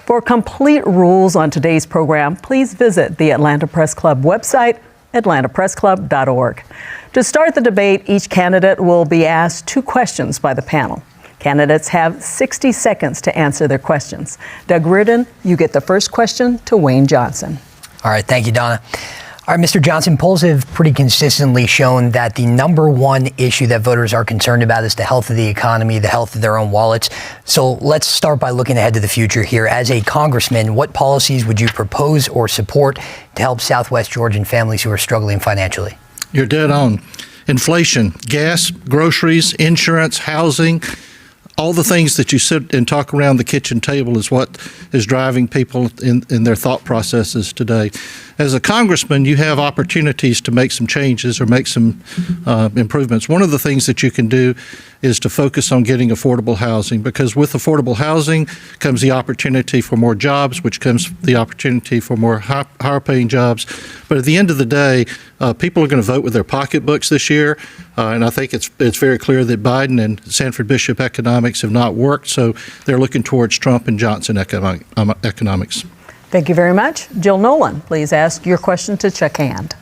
For complete rules on today's program, please visit the Atlanta Press Club website, atlantapressclub.org. To start the debate, each candidate will be asked 2 questions by the panel. Candidates have 60 seconds to answer their questions. Doug Reardon, you get the first question to Wayne Johnson. All right, thank you, Donna. All right, Mr. Johnson, polls have pretty consistently shown that the number one issue that voters are concerned about is the health of the economy, the health of their own wallets. So let's start by looking ahead to the future here. As a congressman, what policies would you propose or support to help Southwest Georgian families who are struggling financially? You're dead on. Inflation, gas, groceries, insurance, housing, all the things that you sit and talk around the kitchen table is what is driving people in their thought processes today. As a congressman, you have opportunities to make some changes or make some improvements. One of the things that you can do is to focus on getting affordable housing, because with affordable housing comes the opportunity for more jobs, which comes the opportunity for more higher paying jobs. But at the end of the day, people are going to vote with their pocketbooks this year, and I think it's very clear that Biden and Sanford Bishop economics have not worked, so they're looking towards Trump and Johnson economics. Thank you very much. Jill Nolan, please ask your question to Chuck Hand.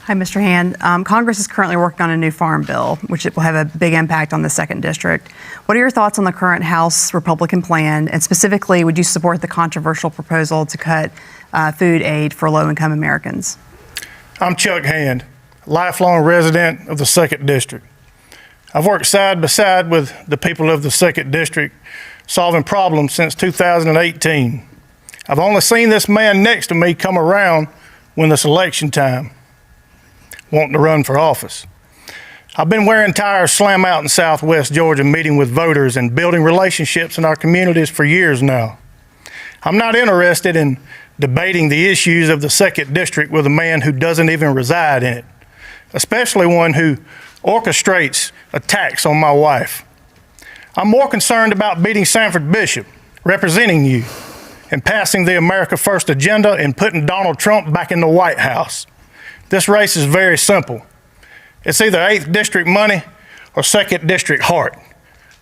Hi, Mr. Hand. Congress is currently working on a new farm bill, which will have a big impact on the 2nd District. What are your thoughts on the current House Republican plan? And specifically, would you support the controversial proposal to cut food aid for low-income Americans? I'm Chuck Hand, lifelong resident of the 2nd District. I've worked side by side with the people of the 2nd District, solving problems since 2018. I've only seen this man next to me come around when it's election time, wanting to run for office. I've been wearing tires slam out in Southwest Georgia, meeting with voters and building relationships in our communities for years now. I'm not interested in debating the issues of the 2nd District with a man who doesn't even reside in it, especially one who orchestrates attacks on my wife. I'm more concerned about beating Sanford Bishop, representing you, and passing the America First agenda and putting Donald Trump back in the White House. This race is very simple. It's either 8th District money or 2nd District heart.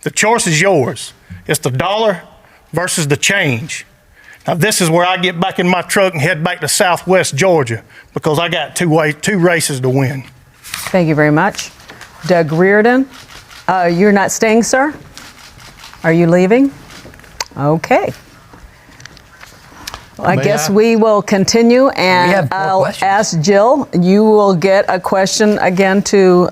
The choice is yours. It's the dollar versus the change. Now, this is where I get back in my truck and head back to Southwest Georgia, because I got two races to win. Thank you very much. Doug Reardon, you're not staying, sir? Are you leaving? Okay. Well, I guess we will continue, and I'll ask Jill. You will get a question again to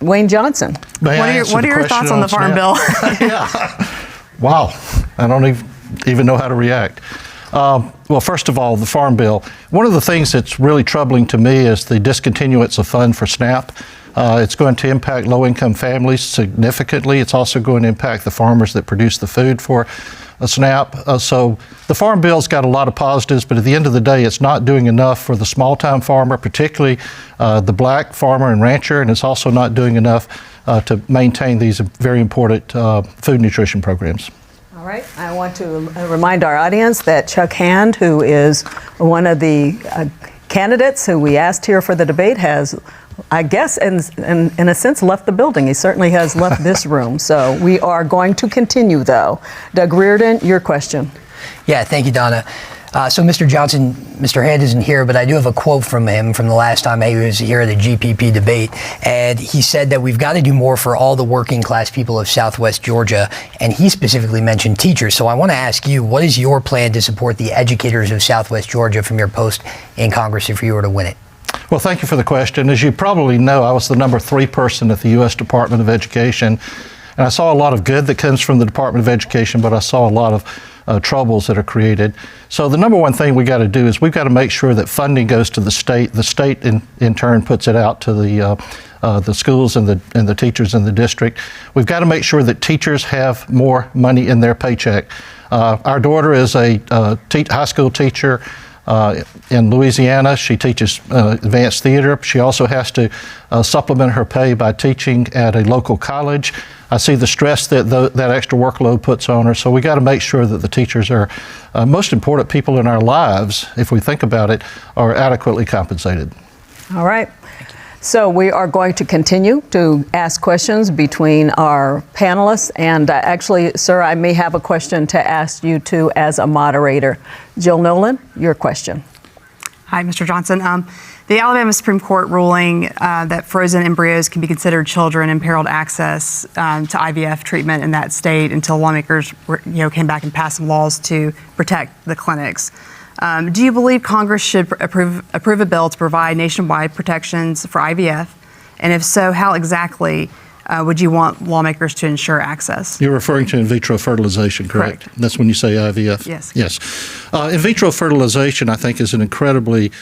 Wayne Johnson. What are your thoughts on the farm bill? Wow, I don't even know how to react. Well, first of all, the farm bill. One of the things that's really troubling to me is the discontinuance of fund for SNAP. It's going to impact low-income families significantly. It's also going to impact the farmers that produce the food for SNAP. So the farm bill's got a lot of positives, but at the end of the day, it's not doing enough for the small-time farmer, particularly the black farmer and rancher, and it's also not doing enough to maintain these very important food nutrition programs. All right. I want to remind our audience that Chuck Hand, who is one of the candidates who we asked here for the debate, has, I guess, in a sense, left the building. He certainly has left this room. So we are going to continue, though. Doug Reardon, your question. Yeah, thank you, Donna. So Mr. Johnson, Mr. Hand isn't here, but I do have a quote from him from the last time he was here at the GPP debate. And he said that we've got to do more for all the working class people of Southwest Georgia. And he specifically mentioned teachers. So I want to ask you, what is your plan to support the educators of Southwest Georgia from your post in Congress if you were to win it? Well, thank you for the question. As you probably know, I was the number 3 person at the U.S. Department of Education. And I saw a lot of good that comes from the Department of Education, but I saw a lot of troubles that are created. So the number one thing we got to do is we've got to make sure that funding goes to the state. The state in turn puts it out to the schools and the teachers in the district. We've got to make sure that teachers have more money in their paycheck. Our daughter is a high school teacher in Louisiana. She teaches advanced theater. She also has to supplement her pay by teaching at a local college. I see the stress that that extra workload puts on her. So we got to make sure that the teachers are most important people in our lives, if we think about it, are adequately compensated. All right. So we are going to continue to ask questions between our panelists. And actually, sir, I may have a question to ask you too as a moderator. Jill Nolan, your question. Hi, Mr. Johnson. The Alabama Supreme Court ruling that frozen embryos can be considered children imperiled access to IVF treatment in that state until lawmakers came back and passed some laws to protect the clinics. Do you believe Congress should approve a bill to provide nationwide protections for IVF? And if so, how exactly would you want lawmakers to ensure access? You're referring to in vitro fertilization, correct? That's when you say IVF? Yes. Yes. In vitro fertilization, I think, is an incredibly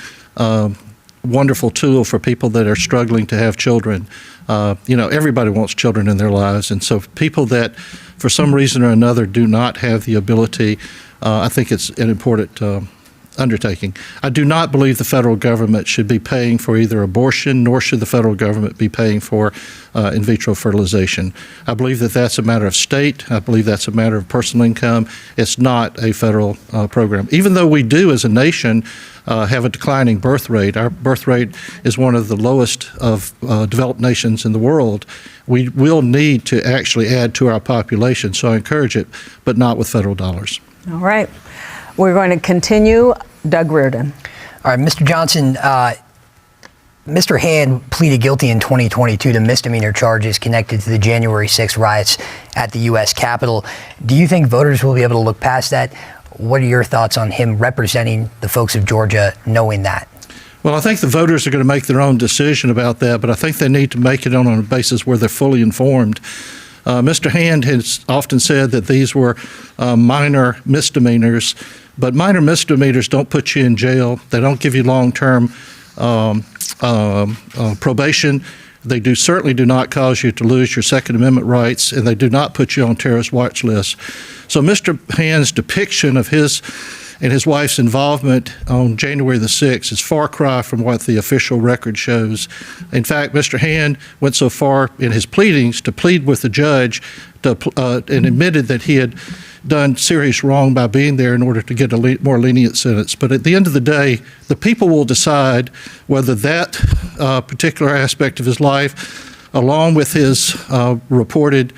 wonderful tool for people that are struggling to have children. Everybody wants children in their lives, and so people that, for some reason or another, do not have the ability, I think it's an important undertaking. I do not believe the federal government should be paying for either abortion, nor should the federal government be paying for in vitro fertilization. I believe that that's a matter of state. I believe that's a matter of personal income. It's not a federal program. Even though we do, as a nation, have a declining birth rate. Our birth rate is one of the lowest of developed nations in the world. We will need to actually add to our population, so I encourage it, but not with federal dollars. All right. We're going to continue. Doug Reardon. All right, Mr. Johnson, Mr. Hand pleaded guilty in 2022 to misdemeanor charges connected to the January 6th riots at the U.S. Capitol. Do you think voters will be able to look past that? What are your thoughts on him representing the folks of Georgia knowing that? Well, I think the voters are going to make their own decision about that, but I think they need to make it on a basis where they're fully informed. Mr. Hand has often said that these were minor misdemeanors, but minor misdemeanors don't put you in jail. They don't give you long-term probation. They certainly do not cause you to lose your Second Amendment rights, and they do not put you on terrorist watch lists. So Mr. Hand's depiction of his and his wife's involvement on January the 6th is far cry from what the official record shows. In fact, Mr. Hand went so far in his pleadings to plead with the judge and admitted that he had done serious wrong by being there in order to get a more lenient sentence. But at the end of the day, the people will decide whether that particular aspect of his life, along with his reported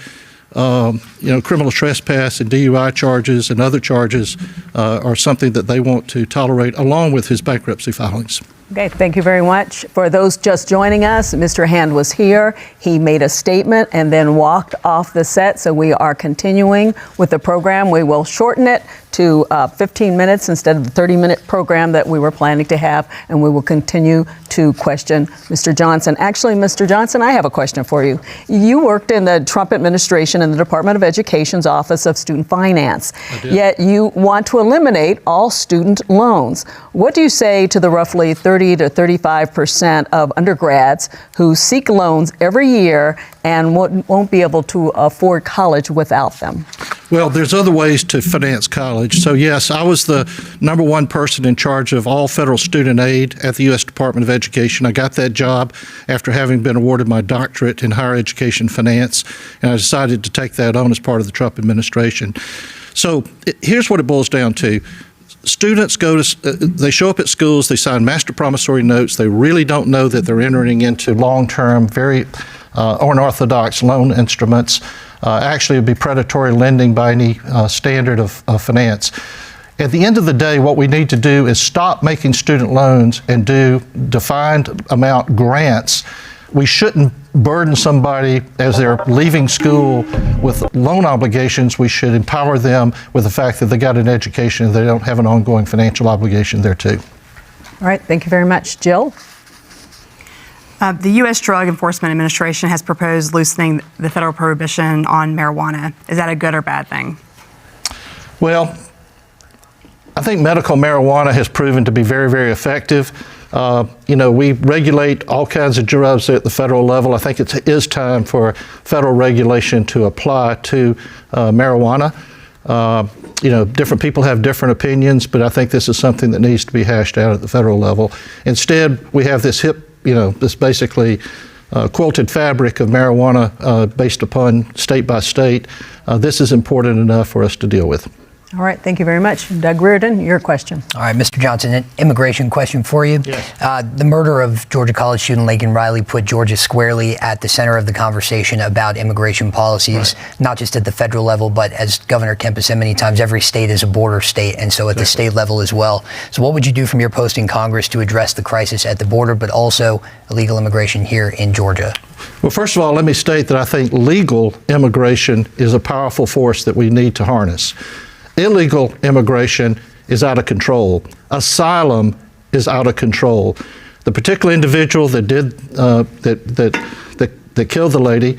criminal trespass and DUI charges and other charges, are something that they want to tolerate, along with his bankruptcy filings. Okay, thank you very much. For those just joining us, Mr. Hand was here. He made a statement and then walked off the set. So we are continuing with the program. We will shorten it to 15 minutes instead of the 30-minute program that we were planning to have, and we will continue to question Mr. Johnson. Actually, Mr. Johnson, I have a question for you. You worked in the Trump administration in the Department of Education's Office of Student Finance, yet you want to eliminate all student loans. What do you say to the roughly 30 to 35% of undergrads who seek loans every year and won't be able to afford college without them? Well, there's other ways to finance college. So yes, I was the #1 person in charge of all federal student aid at the U.S. Department of Education. I got that job after having been awarded my doctorate in higher education finance, and I decided to take that on as part of the Trump administration. So here's what it boils down to. Students they show up at schools, they sign master promissory notes, they really don't know that they're entering into long-term, very unorthodox loan instruments. Actually, it would be predatory lending by any standard of finance. At the end of the day, what we need to do is stop making student loans and do defined amount grants. We shouldn't burden somebody as they're leaving school with loan obligations. We should empower them with the fact that they got an education and they don't have an ongoing financial obligation there too. All right, thank you very much. Jill? The U.S. Drug Enforcement Administration has proposed loosening the federal prohibition on marijuana. Is that a good or bad thing? Well, I think medical marijuana has proven to be very, very effective. We regulate all kinds of drugs at the federal level. I think it is time for federal regulation to apply to marijuana. Different people have different opinions, but I think this is something that needs to be hashed out at the federal level. Instead, we have this this basically quilted fabric of marijuana based upon state by state. This is important enough for us to deal with. All right, thank you very much. Doug Reardon, your question. All right, Mr. Johnson, an immigration question for you. Yes. The murder of Georgia College student Laken Riley put Georgia squarely at the center of the conversation about immigration policies, not just at the federal level, but as Governor Kemp has said many times, every state is a border state, and so at the state level as well. So what would you do from your post in Congress to address the crisis at the border, but also illegal immigration here in Georgia? Well, first of all, let me state that I think legal immigration is a powerful force that we need to harness. Illegal immigration is out of control. Asylum is out of control. The particular individual that that killed the lady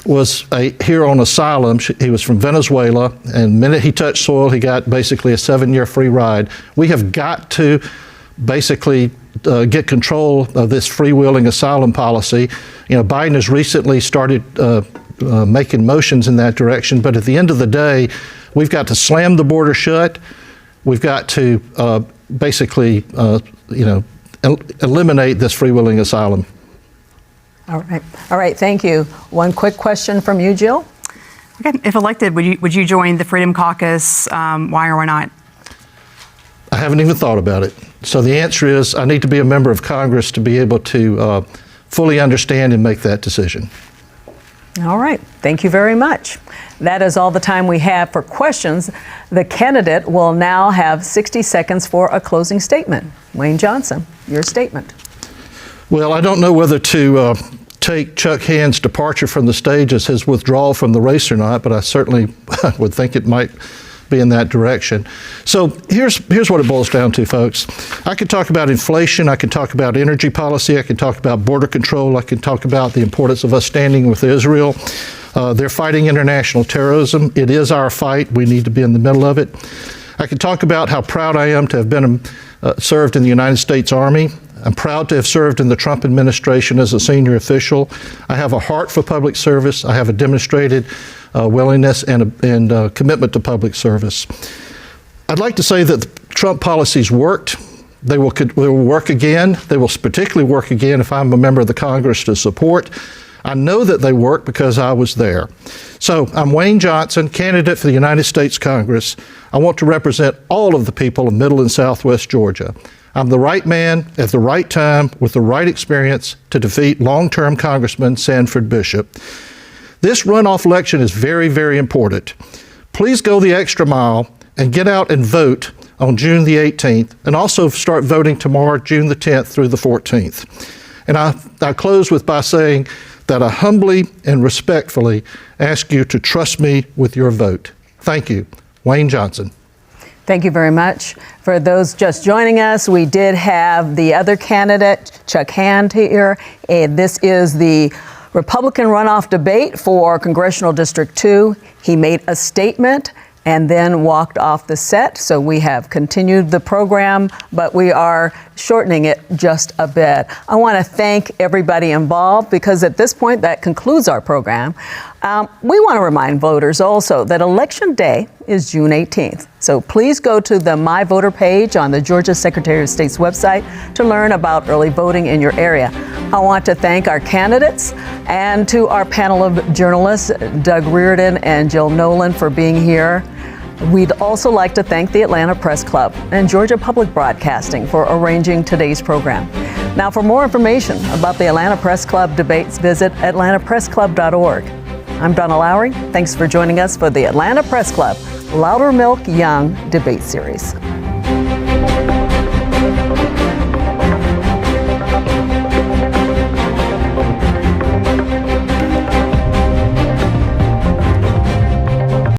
was here on asylum. He was from Venezuela, and the minute he touched soil, he got basically a 7-year free ride. We have got to basically get control of this freewheeling asylum policy. Biden has recently started making motions in that direction, but at the end of the day, we've got to slam the border shut. We've got to basically, eliminate this freewheeling asylum. All right. Thank you. One quick question from you, Jill. Okay. If elected, would you join the Freedom Caucus? Why or why not? I haven't even thought about it. So the answer is I need to be a member of Congress to be able to fully understand and make that decision. All right. Thank you very much. That is all the time we have for questions. The candidate will now have 60 seconds for a closing statement. Wayne Johnson, your statement. Well, I don't know whether to take Chuck Hand's departure from the stage as his withdrawal from the race or not, but I certainly would think it might be in that direction. So here's what it boils down to, folks. I could talk about inflation, I could talk about energy policy, I could talk about border control, I could talk about the importance of us standing with Israel. They're fighting international terrorism. It is our fight. We need to be in the middle of it. I could talk about how proud I am to have been served in the United States Army. I'm proud to have served in the Trump administration as a senior official. I have a heart for public service. I have a demonstrated willingness and commitment to public service. I'd like to say that the Trump policies worked. They will work again. They will particularly work again if I'm a member of the Congress to support. I know that they work because I was there. So I'm Wayne Johnson, candidate for the United States Congress. I want to represent all of the people of Middle and Southwest Georgia. I'm the right man at the right time with the right experience to defeat long-term Congressman Sanford Bishop. This runoff election is very, very important. Please go the extra mile and get out and vote on June the 18th, and also start voting tomorrow, June the 10th through the 14th. And I close by saying that I humbly and respectfully ask you to trust me with your vote. Thank you. Wayne Johnson. Thank you very much. For those just joining us, we did have the other candidate, Chuck Hand, here. This is the Republican runoff debate for Congressional District 2. He made a statement and then walked off the set. So we have continued the program, but we are shortening it just a bit. I want to thank everybody involved, because at this point that concludes our program. We want to remind voters also that Election Day is June 18th. So please go to the My Voter page on the Georgia Secretary of State's website to learn about early voting in your area. I want to thank our candidates and to our panel of journalists, Doug Reardon and Jill Nolan, for being here. We'd also like to thank the Atlanta Press Club and Georgia Public Broadcasting for arranging today's program. Now, for more information about the Atlanta Press Club debates, visit atlantapressclub.org. I'm Donna Lowry. Thanks for joining us for the Atlanta Press Club Loudermilk-Young debate series.